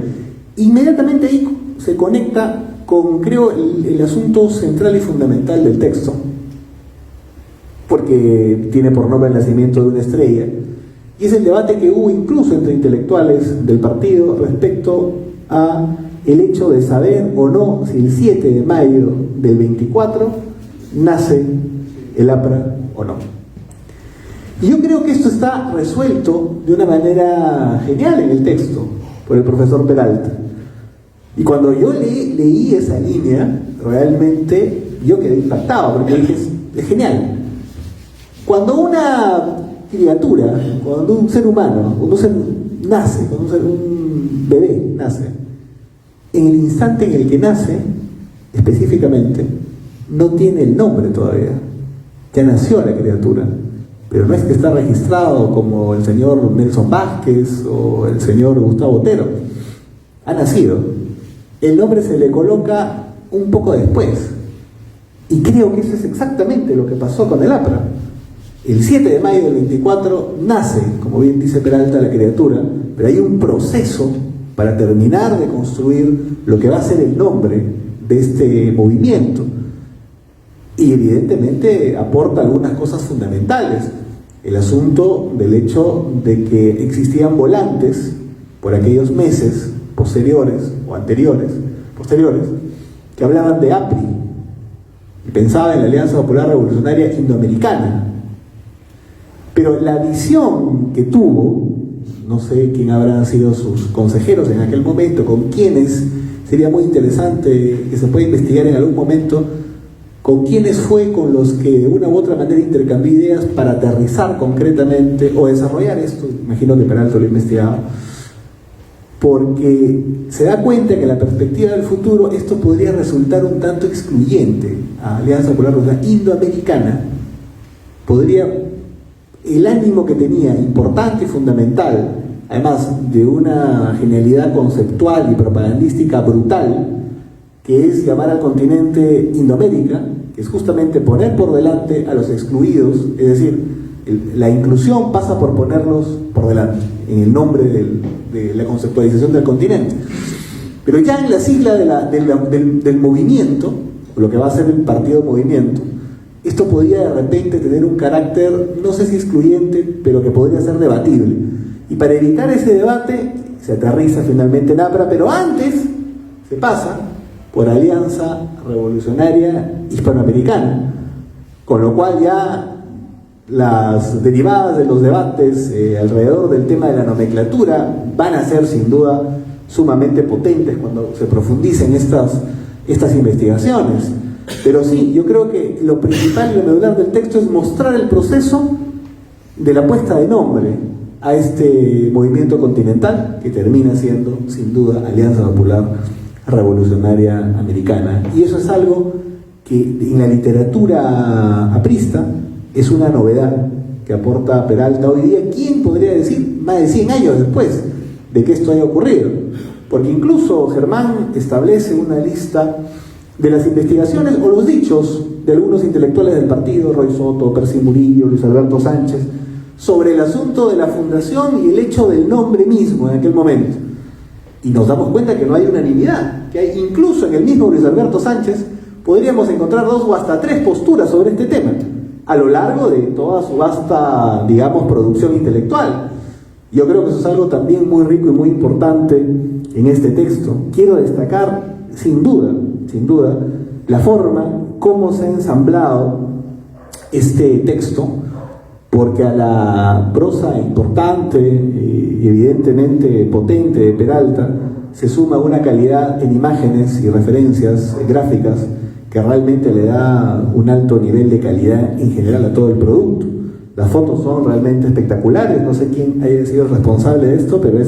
Inmediatamente ahí se conecta con, creo, el asunto central y fundamental del texto, porque tiene por nombre El nacimiento de una estrella, y es el debate que hubo incluso entre intelectuales del partido respecto a el hecho de saber o no si el 7 de mayo del 24 nace el APRA o no. Y yo creo que esto está resuelto de una manera genial en el texto por el profesor Peralta. Y cuando yo leí esa línea, realmente yo quedé impactado, porque dije, es genial. Cuando una criatura, cuando un ser humano, cuando un ser nace, cuando un bebé nace, en el instante en el que nace, específicamente, no tiene el nombre todavía. Ya nació la criatura, pero no es que está registrado como el señor Nelson Vázquez o el señor Gustavo Otero. Ha nacido. El nombre se le coloca un poco después. Y creo que eso es exactamente lo que pasó con el APRA. El 7 de mayo del 24 nace, como bien dice Peralta, la criatura, pero hay un proceso para terminar de construir lo que va a ser el nombre de este movimiento. Y evidentemente aporta algunas cosas fundamentales. El asunto del hecho de que existían volantes por aquellos meses posteriores o posteriores, que hablaban de APRI y pensaban en la Alianza Popular Revolucionaria Indoamericana. Pero la visión que tuvo, no sé quién habrán sido sus consejeros en aquel momento, con quiénes, sería muy interesante que se pueda investigar en algún momento, con quiénes fue con los que de una u otra manera intercambió ideas para aterrizar concretamente o desarrollar esto. Imagino que Peralta lo ha investigado, porque se da cuenta que en la perspectiva del futuro esto podría resultar un tanto excluyente a Alianza Popular Revolucionaria Indoamericana. El ánimo que tenía, importante y fundamental, además de una genialidad conceptual y propagandística brutal, que es llamar al continente Indoamérica, que es justamente poner por delante a los excluidos, es decir, la inclusión pasa por ponerlos por delante, en el nombre de la conceptualización del continente. Pero ya en la sigla del movimiento, lo que va a ser el partido movimiento, esto podría de repente tener un carácter, no sé si excluyente, pero que podría ser debatible. Y para evitar ese debate, se aterriza finalmente en APRA, pero antes se pasa por Alianza Revolucionaria Hispanoamericana, con lo cual ya las derivadas de los debates alrededor del tema de la nomenclatura van a ser sin duda sumamente potentes cuando se profundicen estas investigaciones. Pero sí, yo creo que lo principal y lo medular del texto es mostrar el proceso de la puesta de nombre a este movimiento continental que termina siendo, sin duda, Alianza Popular Revolucionaria Americana. Y eso es algo que en la literatura aprista es una novedad que aporta Peralta hoy día. ¿Quién podría decir, más de 100 años después de que esto haya ocurrido? Porque incluso Germán establece una lista de las investigaciones o los dichos de algunos intelectuales del partido, Roy Soto, Percy Murillo, Luis Alberto Sánchez, sobre el asunto de la fundación y el hecho del nombre mismo en aquel momento. Y nos damos cuenta que no hay unanimidad, que hay incluso en el mismo Luis Alberto Sánchez, podríamos encontrar 2 o hasta 3 posturas sobre este tema, a lo largo de toda su vasta, digamos, producción intelectual. Yo creo que eso es algo también muy rico y muy importante en este texto. Quiero destacar, sin duda, la forma como se ha ensamblado este texto, porque a la prosa importante y evidentemente potente de Peralta se suma una calidad en imágenes y referencias gráficas que realmente le da un alto nivel de calidad en general a todo el producto. Las fotos son realmente espectaculares, no sé quién haya sido el responsable de esto, pero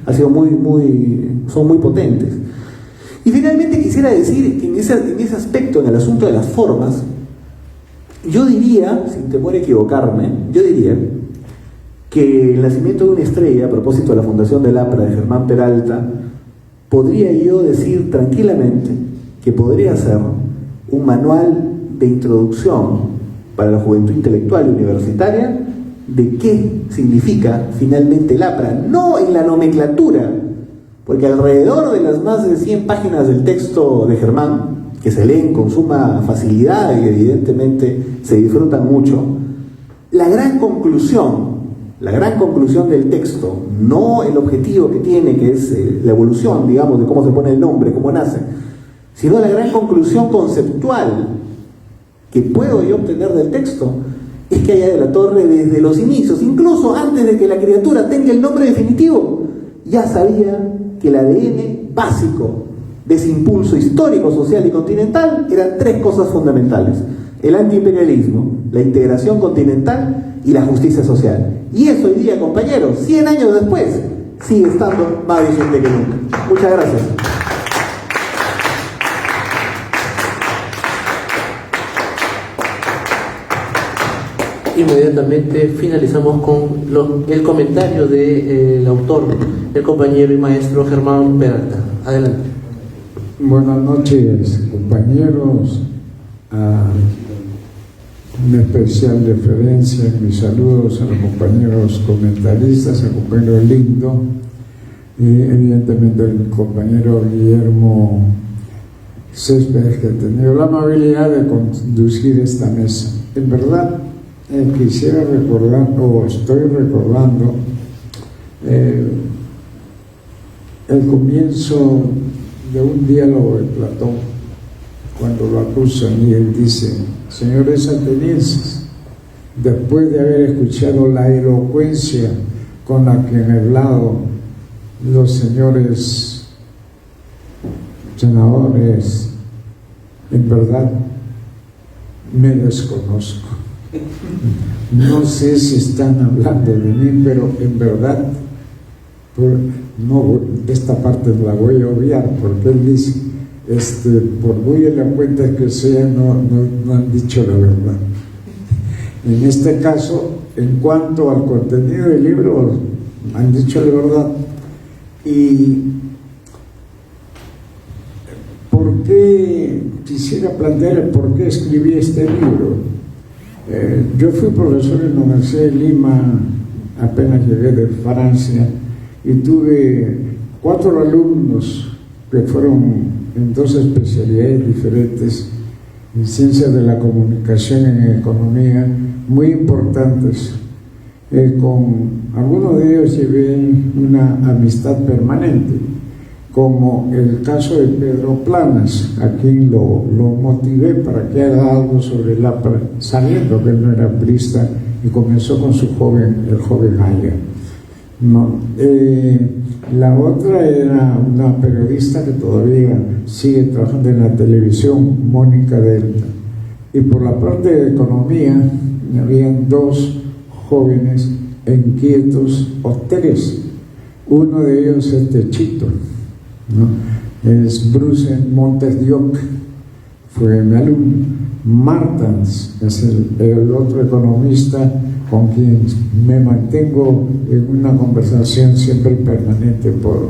son muy potentes. Y finalmente quisiera decir que en ese aspecto, en el asunto de las formas, yo diría, sin temor a equivocarme, que el nacimiento de una estrella, a propósito de la fundación del APRA de Germán Peralta, podría yo decir tranquilamente que podría ser un manual de introducción para la juventud intelectual y universitaria de qué significa finalmente el APRA, no en la nomenclatura, porque alrededor de las más de 100 páginas del texto de Germán, que se leen con suma facilidad y evidentemente se disfrutan mucho, la gran conclusión del texto, no el objetivo que tiene, que es la evolución, digamos, de cómo se pone el nombre, cómo nace, sino la gran conclusión conceptual que puedo yo obtener del texto, es que Aya de la Torre, desde los inicios, incluso antes de que la criatura tenga el nombre definitivo, ya sabía que el ADN básico de ese impulso histórico, social y continental eran 3 cosas fundamentales: el antiimperialismo, la integración continental y la justicia social. Y eso hoy día, compañeros, 100 años después, sigue estando más vigente que nunca. Muchas gracias. Inmediatamente finalizamos con el comentario del autor, el compañero y maestro Germán Peralta. Adelante. Buenas noches, compañeros. Una especial deferencia en mis saludos a los compañeros comentaristas, al compañero Lindo y evidentemente al compañero Guillermo Céspedes, que ha tenido la amabilidad de conducir esta mesa. En verdad, quisiera recordar, o estoy recordando, el comienzo de un diálogo de Platón, cuando lo acusan y él dice: señores atenienses, después de haber escuchado la elocuencia con la que han hablado los señores senadores, en verdad me desconozco. No sé si están hablando de mí, pero en verdad, no, esta parte la voy a obviar, porque él dice, por muy elocuentes que sean, no han dicho la verdad. En este caso, en cuanto al contenido del libro, han dicho la verdad. Y ¿por qué quisiera plantear el por qué escribí este libro? Yo fui profesor en la Universidad de Lima, apenas llegué de Francia, y tuve 4 alumnos que fueron en 2 especialidades diferentes, en ciencias de la comunicación y en economía, muy importantes. Con algunos de ellos llevé una amistad permanente, como el caso de Pedro Planas, a quien lo motivé para que haga algo sobre el APRA, sabiendo que él no era aprista, y comenzó con el joven Aya. La otra era una periodista que todavía sigue trabajando en la televisión, Mónica Delta. Y por la parte de economía, habían 2 jóvenes inquietos, o 3. Uno de ellos es Techito, ¿no? Es Bruce Montes de Oca, fue mi alumno. Martans es el otro economista con quien me mantengo en una conversación siempre permanente por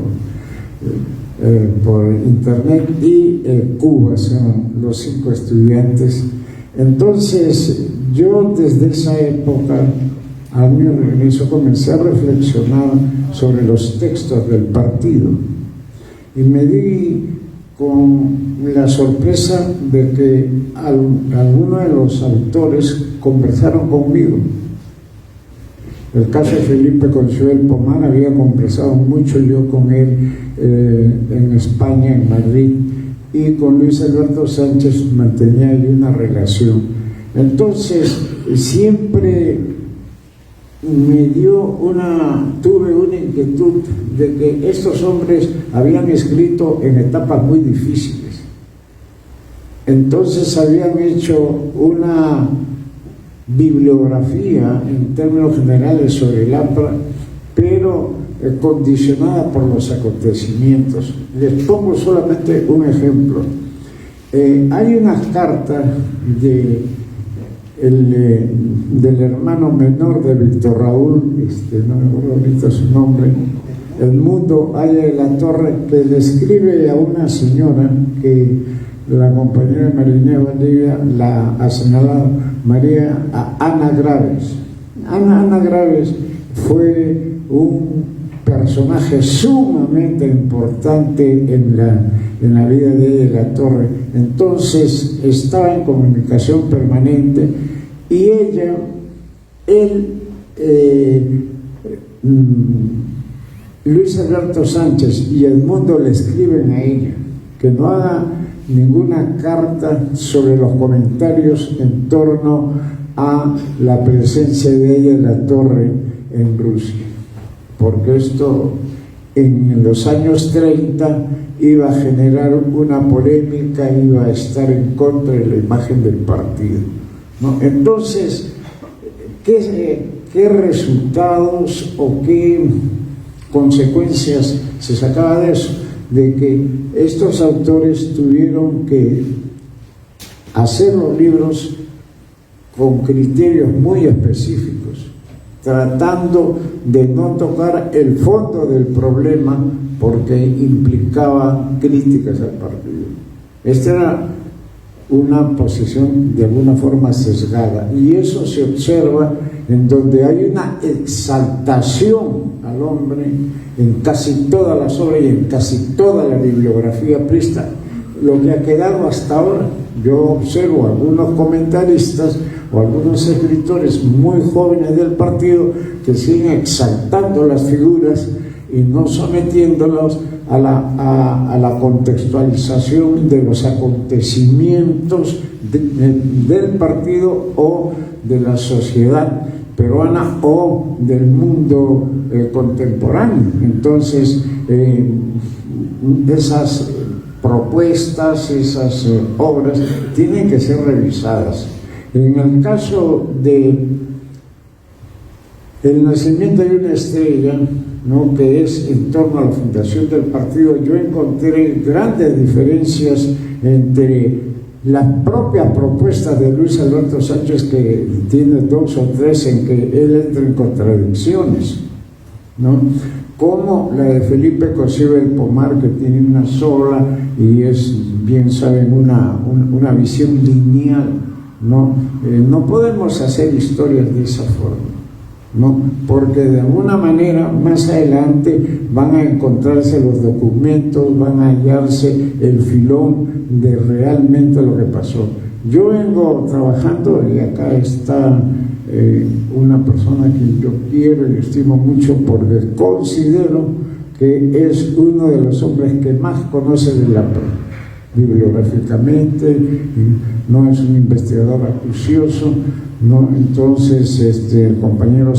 internet, y Cuba, son los 5 estudiantes. Entonces yo desde esa época, a mi regreso, comencé a reflexionar sobre los textos del partido y me di con la sorpresa de que algunos de los autores conversaron conmigo. El caso de Felipe Consuel Pomar, había conversado mucho yo con él en España, en Madrid, y con Luis Alberto Sánchez mantenía ahí una relación. Entonces, siempre tuve una inquietud de que estos hombres habían escrito en etapas muy difíciles. Entonces habían hecho una bibliografía en términos generales sobre el APRA, pero condicionada por los acontecimientos. Les pongo solamente un ejemplo. Hay unas cartas del hermano menor de Víctor Raúl, no me acuerdo ahorita su nombre, Edmundo Aya de la Torre, que le escribe a una señora que la compañera Marinés Valdivia la ha señalado, a Ana Graves. Ana Graves fue un personaje sumamente importante en la vida de la Torre. Entonces estaba en comunicación permanente y Luis Alberto Sánchez y Edmundo le escriben a ella que no haga ninguna carta sobre los comentarios en torno a la presencia de ella en la Torre en Rusia, porque esto en los años 30 iba a generar una polémica, iba a estar en contra de la imagen del partido, ¿no? Entonces, ¿qué resultados o qué consecuencias se sacaba de eso? De que estos autores tuvieron que hacer los libros con criterios muy específicos, tratando de no tocar el fondo del problema porque implicaba críticas al partido. Esta era una posición de alguna forma sesgada, y eso se observa en donde hay una exaltación al hombre en casi todas las obras y en casi toda la bibliografía aprista. Lo que ha quedado hasta ahora, yo observo algunos comentaristas o algunos escritores muy jóvenes del partido que siguen exaltando las figuras y no sometiéndolos a la contextualización de los acontecimientos del partido o de la sociedad peruana o del mundo contemporáneo. Entonces, esas propuestas, esas obras tienen que ser revisadas. En el caso de El nacimiento de una estrella, ¿no?, que es en torno a la fundación del partido, yo encontré grandes diferencias entre las propias propuestas de Luis Alberto Sánchez, que tiene 2 o 3 en que él entra en contradicciones, ¿no?, como la de Felipe Cosío el Pomar, que tiene una sola y es, bien saben, una visión lineal, ¿no? No podemos hacer historias de esa forma, ¿no?, porque de alguna manera más adelante van a encontrarse los documentos, van a hallarse el filón de realmente lo que pasó. Yo vengo trabajando, y acá está una persona que yo quiero y estimo mucho porque considero que es uno de los hombres que más conoce de la bibliográficamente, no es un investigador acucioso, ¿no? Entonces el compañero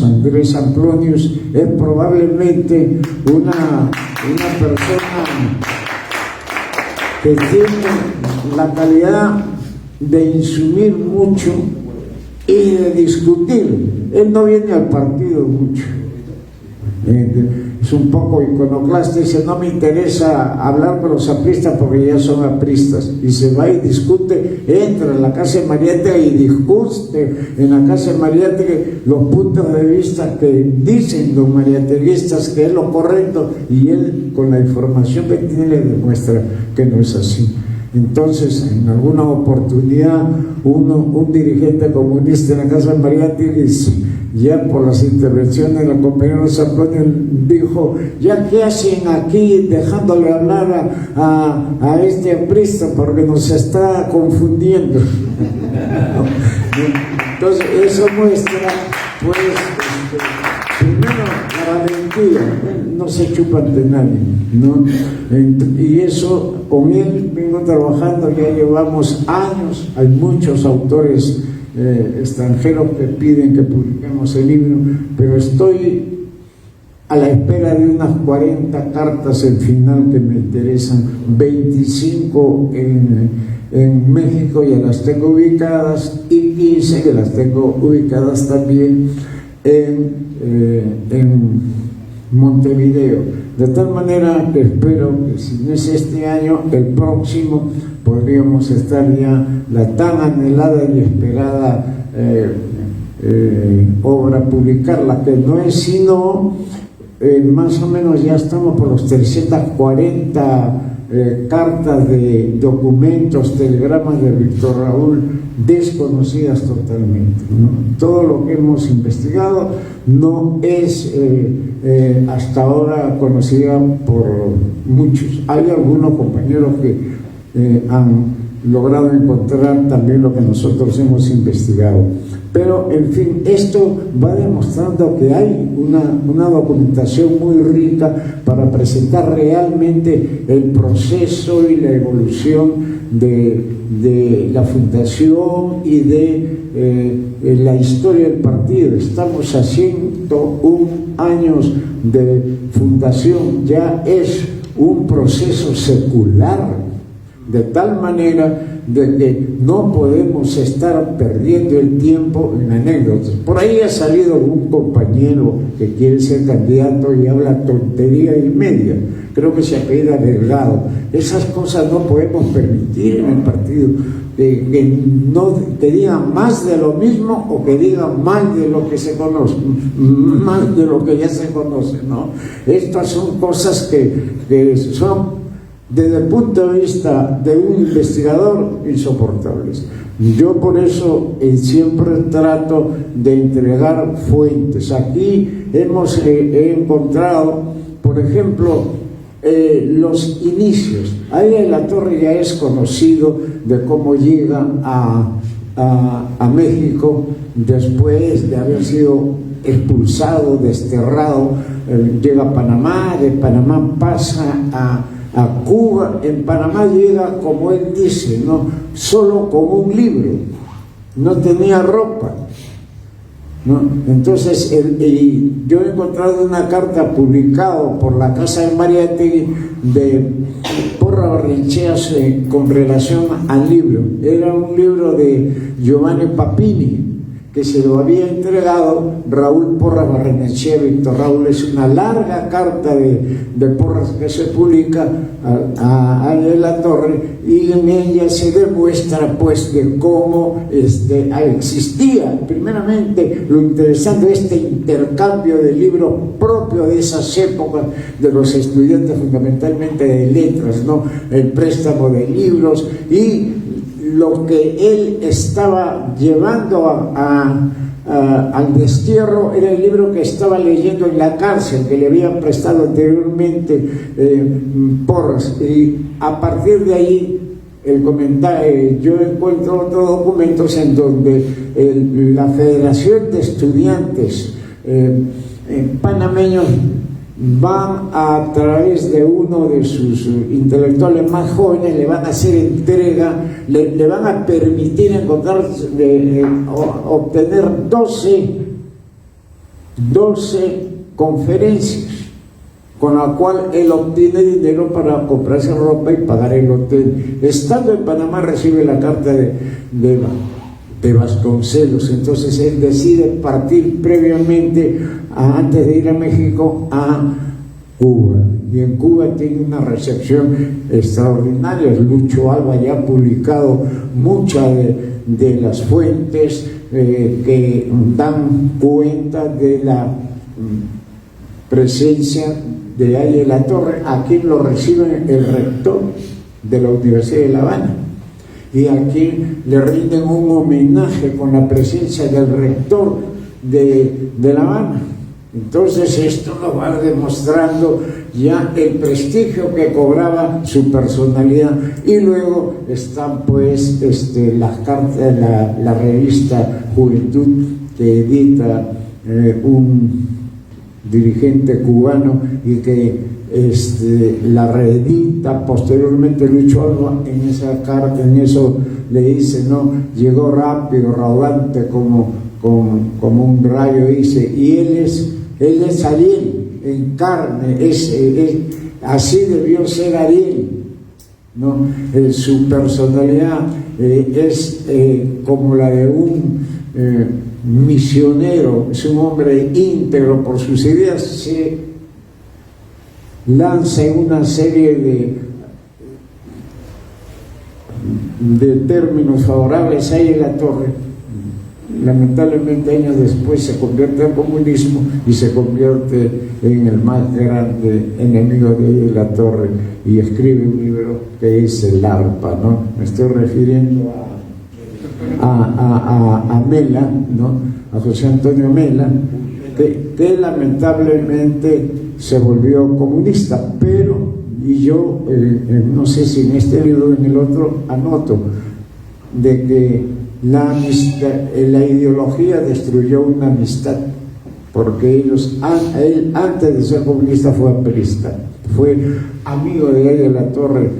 Andrés Samplonius es probablemente una persona que tiene la calidad de insumir mucho y de discutir. Él no viene al partido mucho, es un poco iconoclasta, dice: no me interesa hablar con los apristas porque ya son apristas, y se va y discute, entra a la casa de Mariátegui y discute en la casa de Mariátegui los puntos de vista que dicen los mariateguistas que es lo correcto, y él, con la información que tiene, le demuestra que no es así. Entonces, en alguna oportunidad, un dirigente comunista en la casa de Mariátegui ya por las intervenciones de la compañera Zaploni dijo, ya qué hacen aquí dejándole hablar a este aprista porque nos está confundiendo. Entonces eso muestra pues primero la valentía, no se chupa ante nadie, ¿no? Y eso con él vengo trabajando, ya llevamos años, hay muchos autores extranjeros que piden que publiquemos el libro, pero estoy a la espera de unas 40 cartas en final que me interesan, 25 en México ya las tengo ubicadas y 15 que las tengo ubicadas también en Montevideo, de tal manera que espero que si no es este año, el próximo podríamos estar ya la tan anhelada y esperada obra, publicarla, que no es sino más o menos ya estamos por los 340 cartas de documentos, telegramas de Víctor Raúl desconocidas totalmente, ¿no? Todo lo que hemos investigado no es hasta ahora conocida por muchos. Hay algunos compañeros que han logrado encontrar también lo que nosotros hemos investigado. Pero, en fin, esto va demostrando que hay una documentación muy rica para presentar realmente el proceso y la evolución de la fundación y de la historia del partido. Estamos a 101 años de fundación, ya es un proceso secular, de tal manera de que no podemos estar perdiendo el tiempo en anécdotas. Por ahí ha salido un compañero que quiere ser candidato y habla tontería y media, creo que se apellida Delgado. Esas cosas no podemos permitir en el partido, que digan más de lo mismo o que digan mal de lo que se conoce, más de lo que ya se conoce, ¿no? Estas son cosas que son, desde el punto de vista de un investigador, insoportables. Yo por eso siempre trato de entregar fuentes. Aquí he encontrado, por ejemplo, los inicios. Ahí en la Torre ya es conocido de cómo llega a México después de haber sido expulsado, desterrado, llega a Panamá, de Panamá pasa a Cuba. En Panamá llega, como él dice, ¿no?, solo con un libro, no tenía ropa, ¿no? Entonces yo he encontrado una carta publicada por la Casa de Mariátegui de Porras Barrenechea con relación al libro. Era un libro de Giovanni Papini, que se lo había entregado Raúl Porras Barrenechea. Víctor Raúl, es una larga carta de Porras que se publica a la Torre, y en ella se demuestra pues de cómo existía primeramente lo interesante de este intercambio de libros propio de esas épocas de los estudiantes, fundamentalmente de letras, ¿no?, el préstamo de libros y lo que él estaba llevando al destierro era el libro que estaba leyendo en la cárcel, que le habían prestado anteriormente Porras. Y a partir de ahí, yo encuentro otros documentos en donde la Federación de Estudiantes panameños van, a través de uno de sus intelectuales más jóvenes, le van a hacer entrega, le van a permitir obtener 12 conferencias, con la cual él obtiene dinero para comprarse ropa y pagar el hotel. Estando en Panamá recibe la carta de Vasconcelos. Entonces él decide partir previamente, antes de ir a México, a Cuba, y en Cuba tiene una recepción extraordinaria. Lucho Alba ya ha publicado muchas de las fuentes que dan cuenta de la presencia de ahí en la Torre. Aquí lo recibe el rector de la Universidad de La Habana, y aquí le rinden un homenaje con la presencia del rector de La Habana. Entonces esto nos va demostrando ya el prestigio que cobraba su personalidad. Y luego están pues las cartas, la revista Juventud que edita un dirigente cubano y que la reedita posteriormente. Lucho Alba en esa carta, en eso le dice, no, llegó rápido, raudante como un rayo, dice, y él es Ariel en carne, así debió ser Ariel, ¿no? Su personalidad es como la de un misionero, es un hombre íntegro por sus ideas, se lanza en una serie de términos favorables a la Torre. Lamentablemente años después se convierte al comunismo y se convierte en el más grande enemigo de la Torre y escribe un libro que es El Arpa, ¿no? Me estoy refiriendo a Mela, ¿no? A José Antonio Mela, que lamentablemente se volvió comunista, pero, y yo no sé si en este libro o en el otro anoto de que la ideología destruyó una amistad, porque él antes de ser comunista fue apelista, fue amigo de la Torre.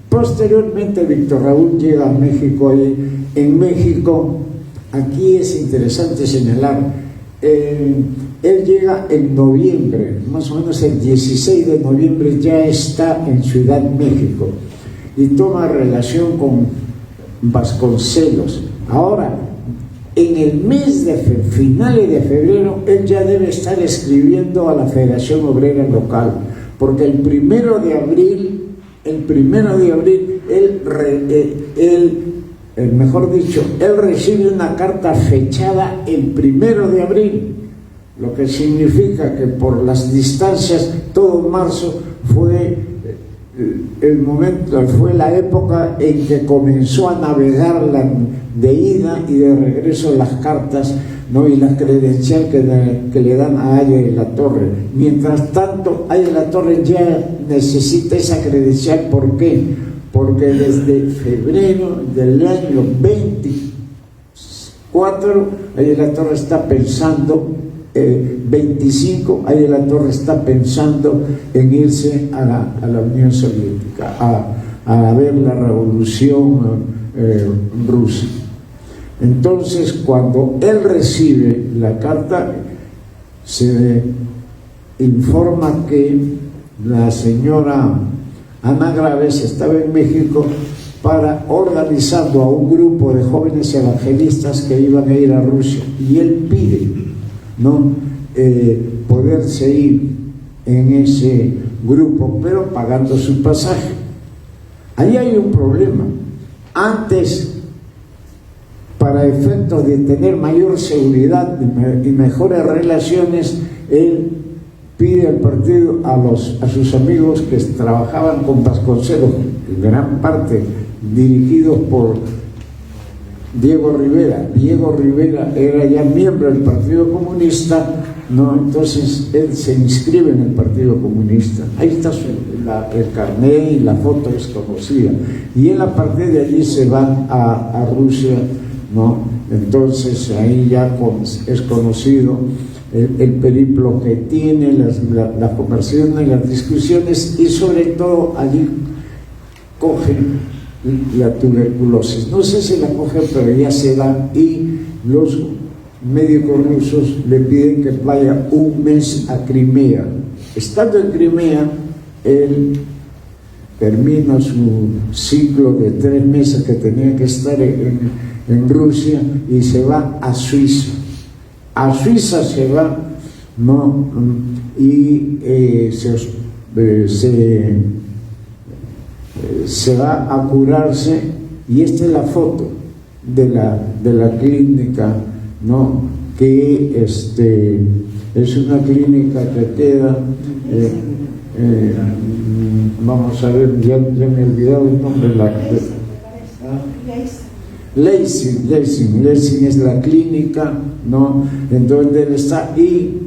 Posteriormente Víctor Raúl llega a México y en México, aquí es interesante señalar, él llega en noviembre, más o menos el 16 de noviembre ya está en Ciudad México y toma relación con Vasconcelos. Ahora, en el mes de finales de febrero, él ya debe estar escribiendo a la Federación Obrera Local, porque el primero de abril, él recibe una carta fechada el 1 de abril, lo que significa que por las distancias todo marzo fue el momento, fue la época en que comenzó a navegar de ida y de regreso las cartas, ¿no? Y la credencial que le dan a Aya de la Torre. Mientras tanto, Aya de la Torre ya necesita esa credencial. ¿Por qué? Porque desde febrero del año 24, Aya de la Torre está pensando 25, ahí la Torre está pensando en irse a la Unión Soviética, a ver la revolución rusa. Entonces, cuando él recibe la carta, se informa que la señora Ana Graves estaba en México organizando a un grupo de jóvenes evangelistas que iban a ir a Rusia, y él pide, ¿no? Poderse ir en ese grupo, pero pagando su pasaje. Ahí hay un problema. Antes, para efectos de tener mayor seguridad y mejores relaciones, él pide al partido, a sus amigos que trabajaban con Vasconcelos, en gran parte dirigidos por Diego Rivera. Diego Rivera era ya miembro del Partido Comunista, ¿no? Entonces él se inscribe en el Partido Comunista. Ahí está el carnet y la foto es conocida. Y él a partir de allí se va a Rusia, ¿no? Entonces ahí ya es conocido el periplo que tiene, las conversaciones, las discusiones, y sobre todo allí cogen la tuberculosis. No sé si la coge, pero ya se da, y los médicos rusos le piden que vaya un mes a Crimea. Estando en Crimea, él termina su ciclo de 3 meses que tenía que estar en Rusia y se va a Suiza. A Suiza se va, ¿no? Y se va a curarse, y esta es la foto de la clínica, ¿no? Que es una clínica que queda vamos a ver, ya me he olvidado el nombre. Lessing es la clínica, ¿no?, en donde él está, y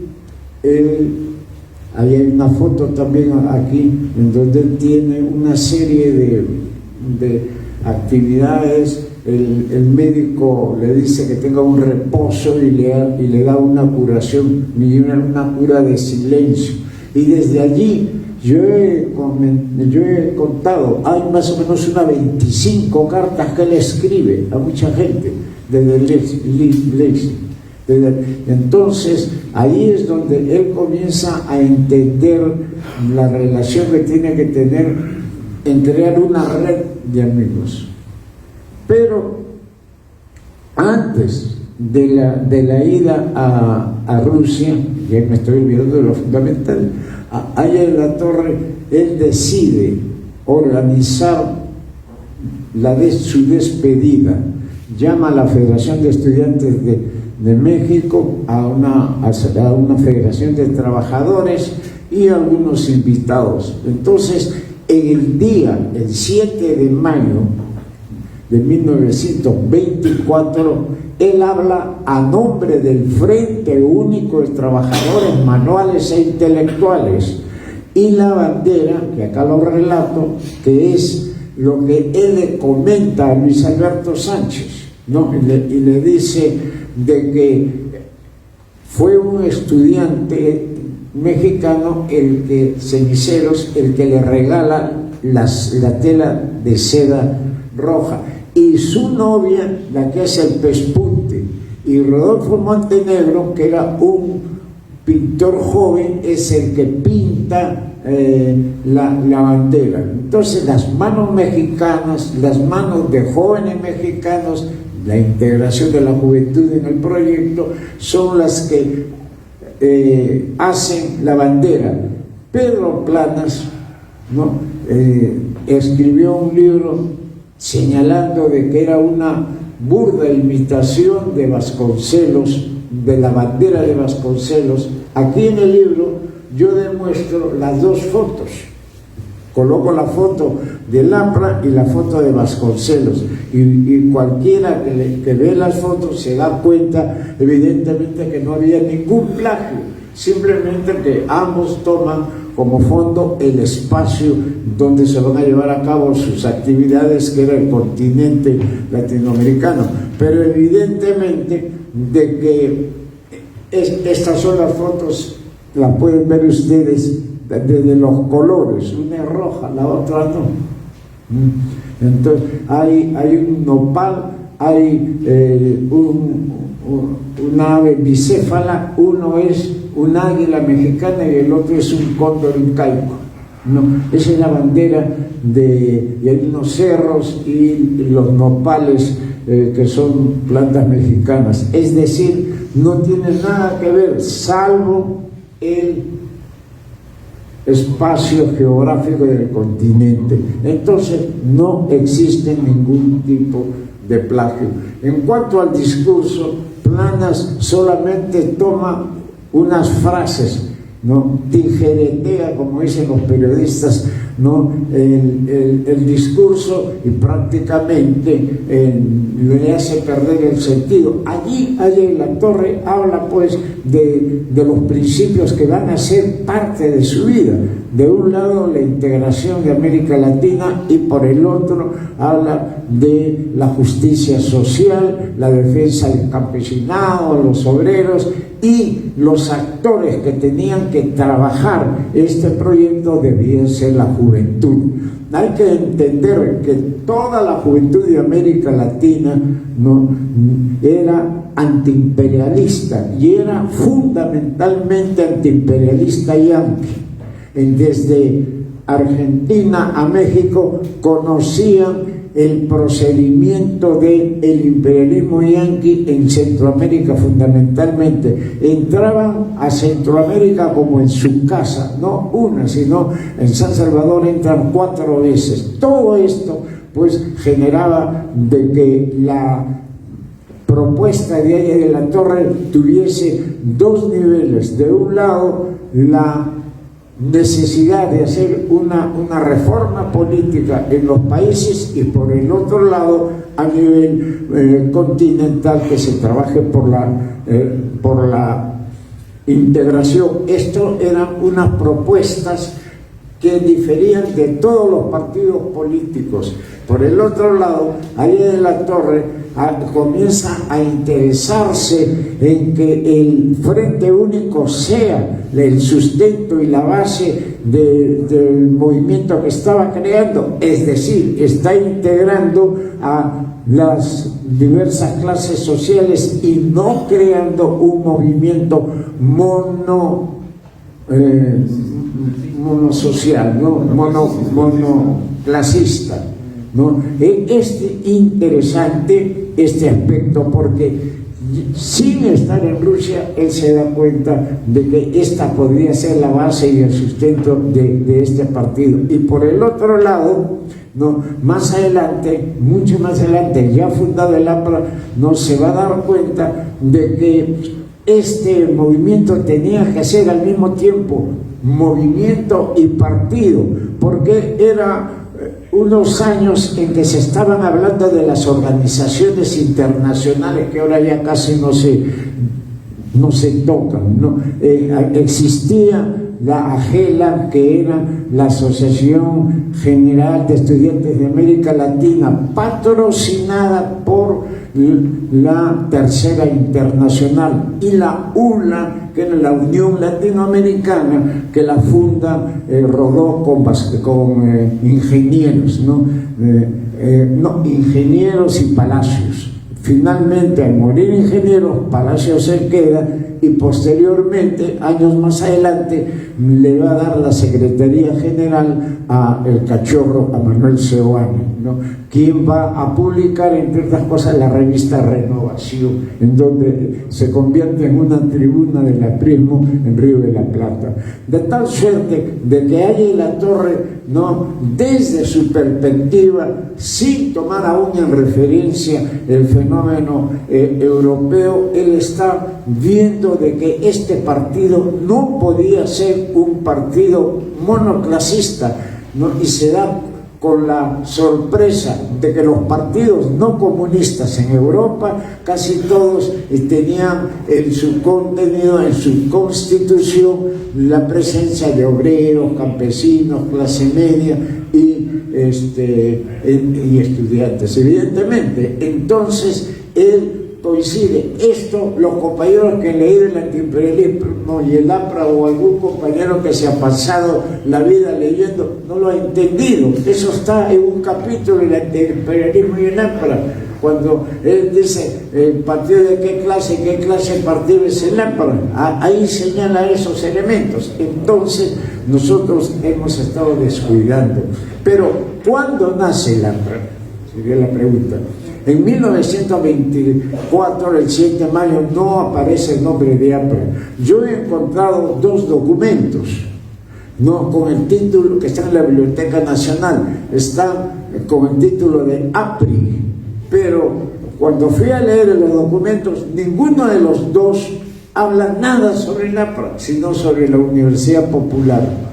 ahí hay una foto también aquí, en donde él tiene una serie de actividades. El médico le dice que tenga un reposo y le da una curación, una cura de silencio. Y desde allí yo he contado, hay más o menos unas 25 cartas que él escribe a mucha gente desde Lessing. Entonces ahí es donde él comienza a entender la relación que tiene que tener en crear una red de amigos. Pero antes de la ida a Rusia, ya me estoy olvidando de lo fundamental, allá en la Torre él decide organizar su despedida. Llama a la Federación de Estudiantes de México, a una federación de trabajadores y algunos invitados. Entonces, el 7 de mayo de 1924, él habla a nombre del Frente Único de Trabajadores Manuales e Intelectuales, y la bandera, que acá lo relato, que es lo que él le comenta a Luis Alberto Sánchez, ¿no? Y le dice de que fue un estudiante mexicano, Ceniceros, el que le regala la tela de seda roja, y su novia la que hace el pespunte, y Rodolfo Montenegro, que era un pintor joven, es el que pinta la bandera. Entonces las manos mexicanas, las manos de jóvenes mexicanos, la integración de la juventud en el proyecto, son las que hacen la bandera. Pedro Planas, ¿no?, escribió un libro señalando de que era una burda imitación de Vasconcelos, de la bandera de Vasconcelos. Aquí en el libro yo demuestro las dos fotos, coloco la foto de Lampra y la foto de Vasconcelos, y cualquiera que ve las fotos se da cuenta evidentemente que no había ningún plagio, simplemente que ambos toman como fondo el espacio donde se van a llevar a cabo sus actividades, que era el continente latinoamericano. Pero evidentemente de que estas son las fotos, las pueden ver ustedes desde los colores, una es roja, la otra no. Entonces hay un nopal, hay una ave bicéfala, uno es un águila mexicana y el otro es un cóndor incaico, ¿no? Esa es la bandera y hay unos cerros y los nopales que son plantas mexicanas. Es decir, no tiene nada que ver, salvo el espacio geográfico del continente. Entonces no existe ningún tipo de plagio. En cuanto al discurso, Planas solamente toma unas frases, ¿no?, tijeretea, como dicen los periodistas, ¿no?, el discurso, y prácticamente le hace perder el sentido. Allí en la Torre habla pues de los principios que van a ser parte de su vida. De un lado, la integración de América Latina, y por el otro habla de la justicia social, la defensa del campesinado, los obreros, y los actores que tenían que trabajar este proyecto debían ser la juventud. Hay que entender que toda la juventud de América Latina, ¿no?, era antiimperialista, y era fundamentalmente antiimperialista yanqui. Desde Argentina a México conocían el procedimiento del imperialismo yanqui en Centroamérica fundamentalmente. Entraban a Centroamérica como en su casa, no una, sino en San Salvador entran 4 veces. Todo esto pues generaba de que la propuesta de allá de la Torre tuviese 2 niveles. De un lado, la necesidad de hacer una reforma política en los países, y por el otro lado a nivel continental, que se trabaje por la integración. Esto eran unas propuestas que diferían de todos los partidos políticos. Por el otro lado, Ariel de la Torre comienza a interesarse en que el Frente Único sea el sustento y la base del movimiento que estaba creando, es decir, está integrando a las diversas clases sociales y no creando un movimiento monosocial, ¿no? monoclasista, ¿no? Es interesante este aspecto, porque sin estar en Rusia, él se da cuenta de que esta podría ser la base y el sustento de este partido. Y por el otro lado, ¿no? Más adelante, mucho más adelante, ya fundado el APRA, no se va a dar cuenta de que este movimiento tenía que ser al mismo tiempo movimiento y partido, porque era unos años en que se estaban hablando de las organizaciones internacionales que ahora ya casi no se tocan, ¿no? Existía la AGELA, que era la Asociación General de Estudiantes de América Latina, patrocinada por la Tercera Internacional, y la ULA, que era la Unión Latinoamericana, que la funda Rodó con ingenieros, ¿no? Ingenieros y Palacios. Finalmente, al morir Ingenieros, Palacios se queda, y posteriormente, años más adelante, le va a dar la Secretaría General a el cachorro, a Manuel Seoane, ¿no? Quien va a publicar, entre otras cosas, la revista Renovación, en donde se convierte en una tribuna del aprismo en Río de la Plata. De tal suerte de que Ariel de la Torre, ¿no? Desde su perspectiva, sin tomar aún en referencia el fenómeno europeo, él está viendo de que este partido no podía ser un partido monoclasista, ¿no? Y se da con la sorpresa de que los partidos no comunistas en Europa, casi todos tenían en su contenido, en su constitución, la presencia de obreros, campesinos, clase media y estudiantes, evidentemente. Entonces, él coincide esto, los compañeros que han leído el antiimperialismo y el APRA, o algún compañero que se ha pasado la vida leyendo, no lo ha entendido. Eso está en un capítulo del antiimperialismo y el APRA, cuando él dice el partido de qué clase de partido es el APRA. Ahí señala esos elementos. Entonces nosotros hemos estado descuidando. Pero ¿cuándo nace el APRA? Sería la pregunta. En 1924, el 7 de mayo, no aparece el nombre de APRA. Yo he encontrado dos documentos, ¿no? Con el título, que están en la Biblioteca Nacional, están con el título de APRI, pero cuando fui a leer los documentos, ninguno de los dos habla nada sobre el APRA, sino sobre la Universidad Popular.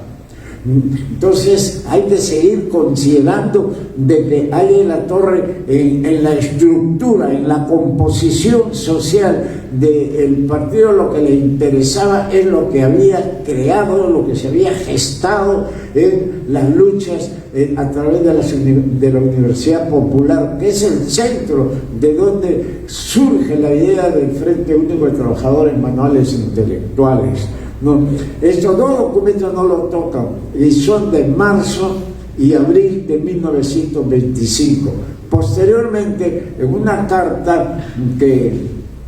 Entonces hay que seguir considerando de que Ariel de la Torre, en la estructura, en la composición social del partido, lo que le interesaba es lo que había creado, lo que se había gestado en las luchas a través de la Universidad Popular, que es el centro de donde surge la idea del Frente Único de Trabajadores Manuales e Intelectuales. No, estos dos documentos no lo tocan, y son de marzo y abril de 1925. Posteriormente, en una carta que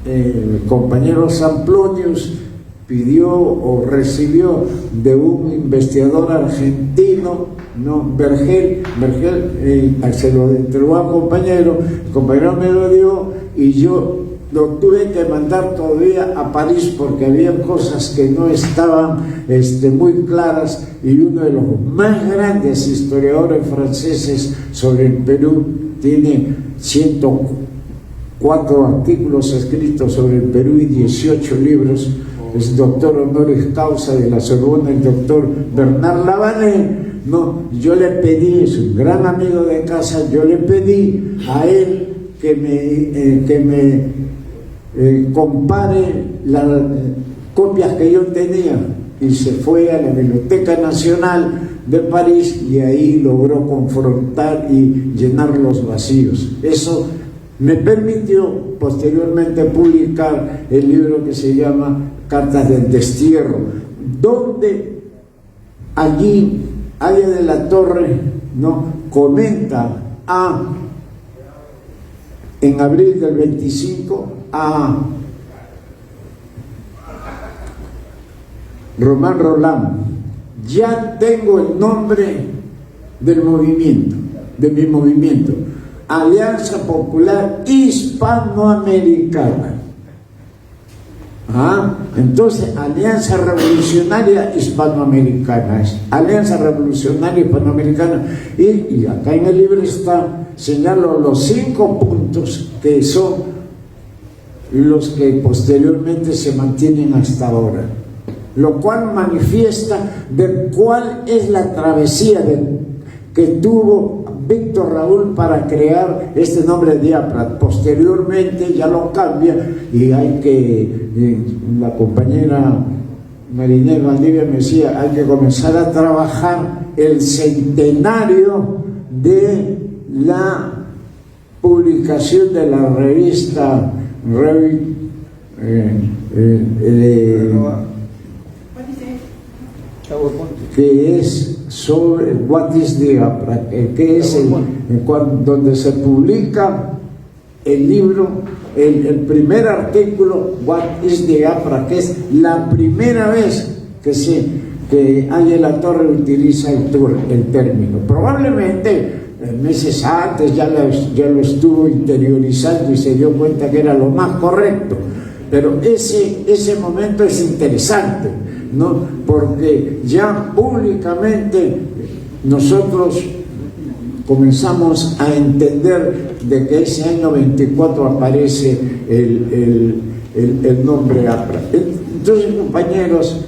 el compañero Samplonius pidió o recibió de un investigador argentino, ¿no? Vergel, se lo entregó al compañero, el compañero me lo dio, y yo lo tuve que mandar todavía a París porque había cosas que no estaban muy claras, y uno de los más grandes historiadores franceses sobre el Perú tiene 104 artículos escritos sobre el Perú y 18 libros, es doctor honoris causa de la Sorbona, el doctor Bernard Lavalle. No, yo le pedí, es un gran amigo de casa, yo le pedí a él que me compare las copias que yo tenía, y se fue a la Biblioteca Nacional de París y ahí logró confrontar y llenar los vacíos. Eso me permitió posteriormente publicar el libro que se llama Cartas del Destierro, donde allí Aya de la Torre, ¿no?, comenta en abril del 25 a Román Roland: ya tengo el nombre del movimiento, de mi movimiento, Alianza Popular Hispanoamericana. Entonces, Alianza Revolucionaria Hispanoamericana, Alianza Revolucionaria Hispanoamericana, y acá en el libro señalo los 5 puntos que son los que posteriormente se mantienen hasta ahora, lo cual manifiesta de cuál es la travesía que tuvo Víctor Raúl para crear este nombre de APRA. Posteriormente ya lo cambia y hay que, la compañera Marinés Valdivia me decía, hay que comenzar a trabajar el centenario de la publicación de la revista que es sobre What is the APRA, que es donde se publica el libro, el primer artículo, What is the APRA, que es la primera vez que Aya de la Torre utiliza el término. Probablemente meses antes ya lo estuvo interiorizando y se dio cuenta que era lo más correcto, pero ese momento es interesante, ¿no?, porque ya públicamente nosotros comenzamos a entender de que ese año 24 aparece el nombre APRA. Entonces, compañeros,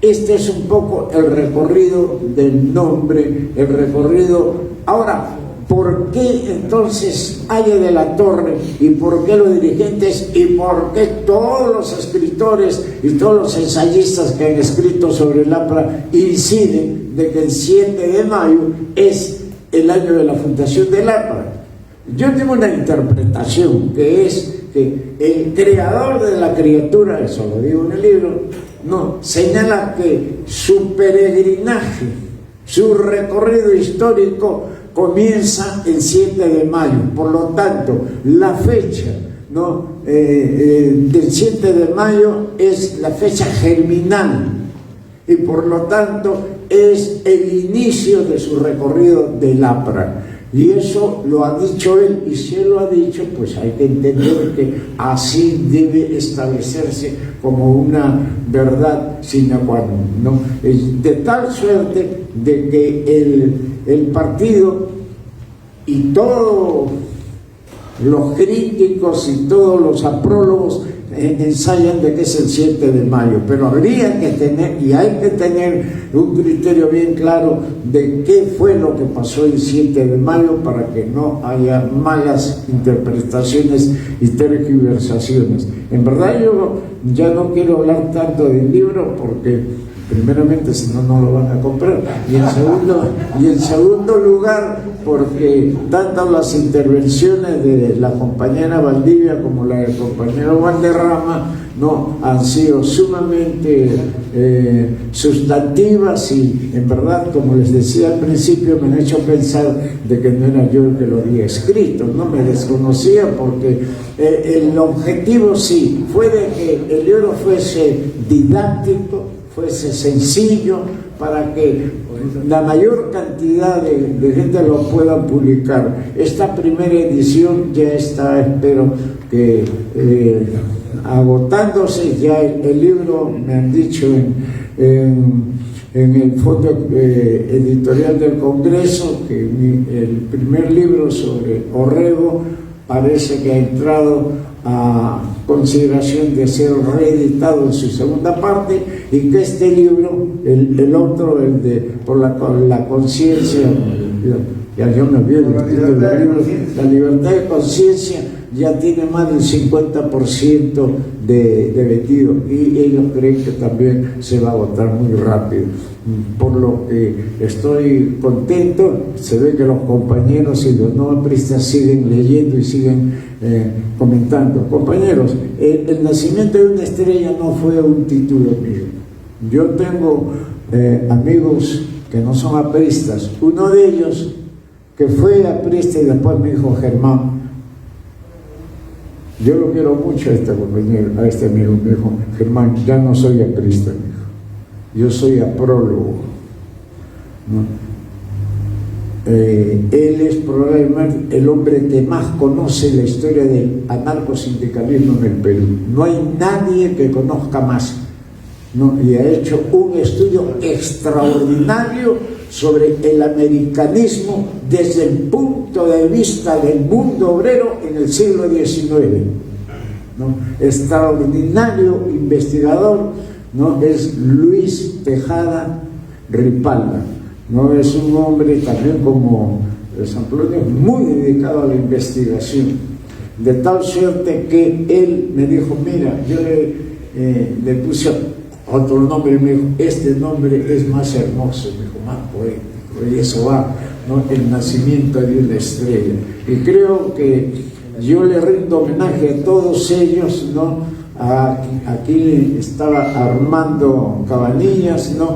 este es un poco el recorrido del nombre, el recorrido. Ahora, ¿por qué entonces Aya de la Torre, y por qué los dirigentes, y por qué todos los escritores y todos los ensayistas que han escrito sobre el APRA inciden de que el 7 de mayo es el año de la fundación del APRA? Yo tengo una interpretación, que es que el creador de la criatura, eso lo digo en el libro, señala que su peregrinaje, su recorrido histórico comienza el 7 de mayo. Por lo tanto, la fecha del 7 de mayo es la fecha germinal, y por lo tanto es el inicio de su recorrido del APRA. Y eso lo ha dicho él, y si él lo ha dicho, pues hay que entender que así debe establecerse como una verdad sine qua non, ¿no? De tal suerte de que el partido y todos los críticos y todos los aprólogos ensayan de que es el 7 de mayo, pero habría que tener, y hay que tener, un criterio bien claro de qué fue lo que pasó el 7 de mayo para que no haya malas interpretaciones y tergiversaciones. En verdad, yo ya no quiero hablar tanto del libro porque primeramente, si no, no lo van a comprar, y en segundo lugar, porque tanto las intervenciones de la compañera Valdivia como la del compañero Valderrama han sido sumamente sustantivas, y en verdad, como les decía al principio, me han hecho pensar de que no era yo el que lo había escrito, me desconocía, porque el objetivo sí fue de que el libro fuese didáctico, fuese sencillo, para que la mayor cantidad de gente lo pueda publicar. Esta primera edición ya está, espero que agotándose ya el libro, me han dicho en el fondo editorial del Congreso, que el primer libro sobre Orrego parece que ha entrado a consideración de ser reeditado en su segunda parte, y que este libro, el otro, el de por la conciencia, ya yo me olvido el título del libro, la libertad de conciencia, ya tiene más del 50% de vendido, y ellos creen que también se va a agotar muy rápido, por lo que estoy contento. Se ve que los compañeros y los no apristas siguen leyendo y siguen comentando. Compañeros, el nacimiento de una estrella no fue un título mío. Yo tengo amigos que no son apristas. Uno de ellos que fue aprista y después me dijo: Germán, yo lo quiero mucho a este compañero, a este amigo. Me dijo: Germán, ya no soy aprista, me dijo, yo soy aprólogo, ¿no? Él es probablemente el hombre que más conoce la historia del anarcosindicalismo en el Perú. No hay nadie que conozca más, ¿no? Y ha hecho un estudio extraordinario sobre el americanismo desde el punto de vista del mundo obrero en el siglo XIX, ¿no? Extraordinario investigador, ¿no? Es Luis Tejada Ripalda, ¿no? Es un hombre también como San Polonio muy dedicado a la investigación, de tal suerte que él me dijo: mira, yo le puse otro nombre, y me dijo: este nombre es más hermoso, me dijo, más poético, y eso va, ¿no? El nacimiento de una estrella. Y creo que yo le rindo homenaje a todos ellos, ¿no? Aquí estaba Armando Cabanillas, ¿no?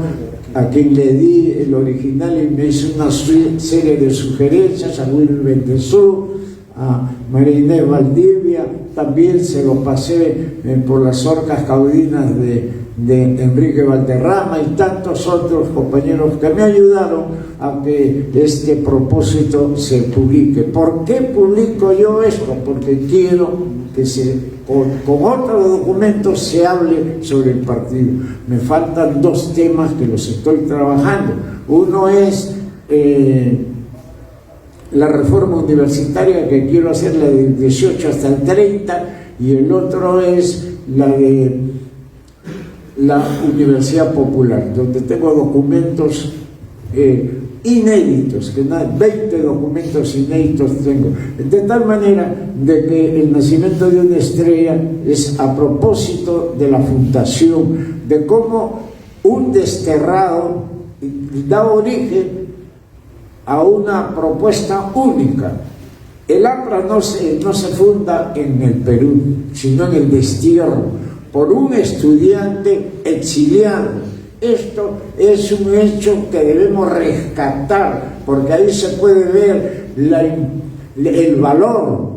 A quien le di el original y me hizo una serie de sugerencias, a Willy Bendezú, a María Inés Valdivia, también se lo pasé por las orcas caudinas de Enrique Valderrama y tantos otros compañeros que me ayudaron a que este propósito se publique. ¿Por qué publico yo esto? Porque quiero que con otros documentos se hable sobre el partido. Me faltan dos temas que los estoy trabajando. Uno es la reforma universitaria, que quiero hacer la del 18 hasta el 30, y el otro es la de la Universidad Popular, donde tengo documentos inéditos, 20 documentos inéditos tengo, de tal manera de que el nacimiento de una estrella es a propósito de la fundación, de cómo un desterrado da origen a una propuesta única. El APRA no se funda en el Perú, sino en el destierro, por un estudiante exiliado. Esto es un hecho que debemos rescatar, porque ahí se puede ver el valor,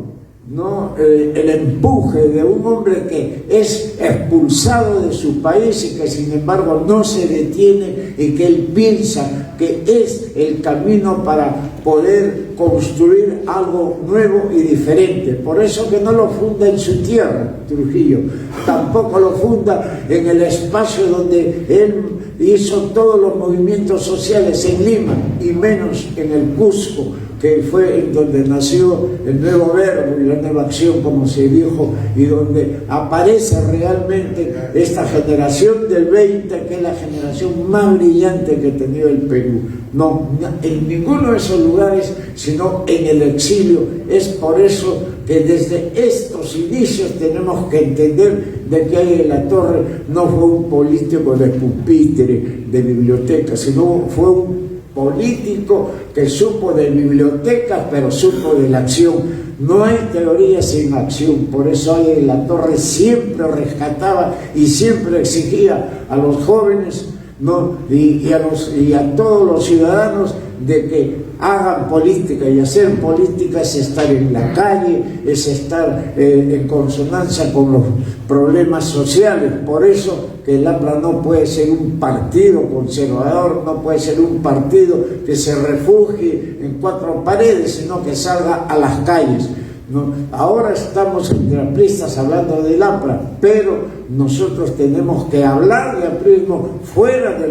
¿no? El empuje de un hombre que es expulsado de su país y que sin embargo no se detiene, y que él piensa que es el camino para poder construir algo nuevo y diferente. Por eso que no lo funda en su tierra, Trujillo, tampoco lo funda en el espacio donde él hizo todos los movimientos sociales, en Lima, y menos en el Cusco, que fue en donde nació el nuevo verbo y la nueva acción, como se dijo, y donde aparece realmente esta generación del 20, que es la generación más brillante que ha tenido el Perú. No, en ninguno de esos lugares, sino en el exilio. Es por eso que desde estos inicios tenemos que entender de que Águila de la Torre no fue un político de pupitre, de biblioteca, sino fue un político que supo de bibliotecas, pero supo de la acción. No hay teoría sin acción. Por eso Águila de la Torre siempre rescataba y siempre exigía a los jóvenes, ¿no? y a todos los ciudadanos de que hagan política, y hacer política es estar en la calle, es estar en consonancia con los problemas sociales. Por eso que el APRA no puede ser un partido conservador, no puede ser un partido que se refugie en cuatro paredes, sino que salga a las calles, ¿no? Ahora estamos entre apristas hablando del APRA, pero nosotros tenemos que hablar de aprismo fuera de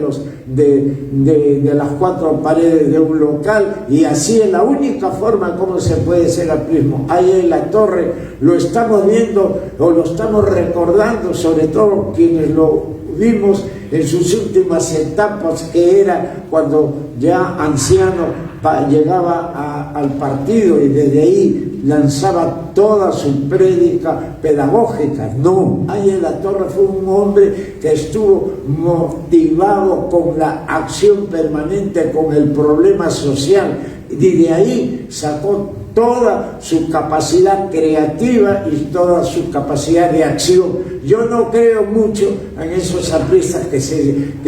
las cuatro paredes de un local, y así es la única forma como se puede ser aprismo. Ahí en la torre lo estamos viendo o lo estamos recordando, sobre todo quienes lo vimos en sus últimas etapas, que era cuando ya anciano llegaba al partido y desde ahí lanzaba toda su prédica pedagógica. No, ahí en la torre fue un hombre que estuvo motivado con la acción permanente, con el problema social, y de ahí sacó toda su capacidad creativa y toda su capacidad de acción. Yo no creo mucho en esos apristas que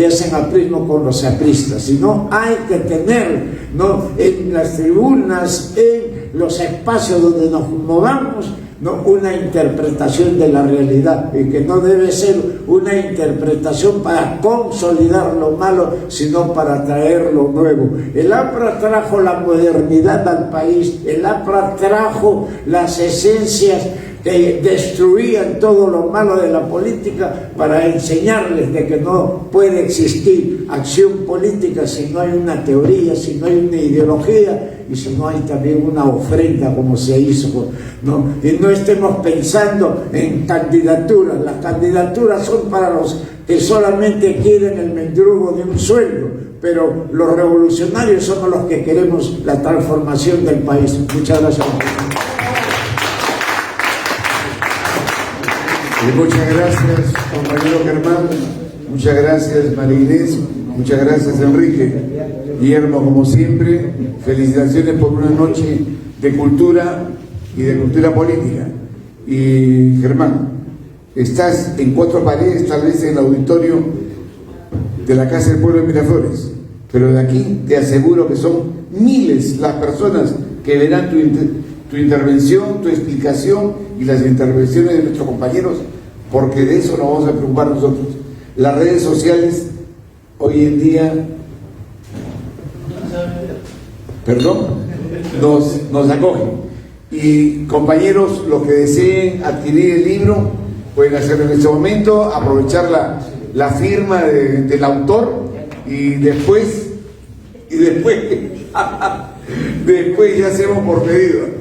hacen aprismo con los apristas, sino hay que tener, ¿no?, en las tribunas, en los espacios donde nos movamos, ¿no?, una interpretación de la realidad, y que no debe ser una interpretación para consolidar lo malo, sino para traer lo nuevo. El APRA trajo la modernidad al país, el APRA trajo las esencias que destruían todo lo malo de la política, para enseñarles de que no puede existir acción política si no hay una teoría, si no hay una ideología y si no hay también una ofrenda, como se hizo, ¿no? Y no estemos pensando en candidaturas. Las candidaturas son para los que solamente quieren el mendrugo de un sueldo, pero los revolucionarios somos los que queremos la transformación del país. Muchas gracias. Muchas gracias, compañero Germán. Muchas gracias, María Inés. Muchas gracias, Enrique. Guillermo, como siempre, felicitaciones por una noche de cultura y de cultura política. Y Germán, estás en cuatro paredes, tal vez en el auditorio de la Casa del Pueblo de Miraflores, pero de aquí te aseguro que son miles las personas que verán tu intervención, tu explicación y las intervenciones de nuestros compañeros, porque de eso nos vamos a preocupar nosotros. Las redes sociales hoy en día, nos acogen. Y compañeros, los que deseen adquirir el libro pueden hacerlo en este momento, aprovechar la firma del autor, y después ya hacemos por pedido.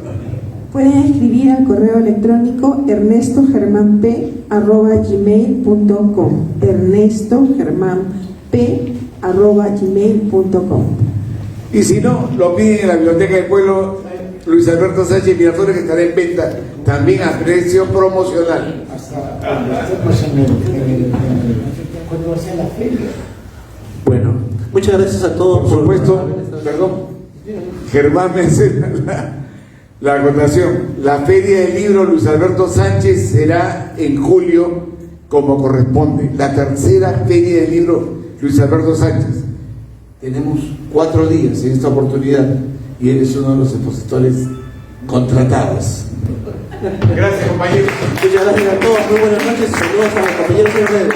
Pueden escribir al correo electrónico ernestogermanp@gmail.com, ernestogermanp@gmail.com. Y si no, lo piden en la Biblioteca del Pueblo Luis Alberto Sánchez Miraflores, que estará en venta también a precio promocional. Cuando sea la feria. Bueno, muchas gracias a todos. Por supuesto, perdón, Germán me hace la acotación. La Feria del Libro Luis Alberto Sánchez será en julio, como corresponde. La tercera Feria del Libro Luis Alberto Sánchez. Tenemos 4 días en esta oportunidad y eres uno de los expositores contratados. Gracias, compañeros. Muchas gracias a todos. Muy buenas noches. Saludos a los compañeros de redes.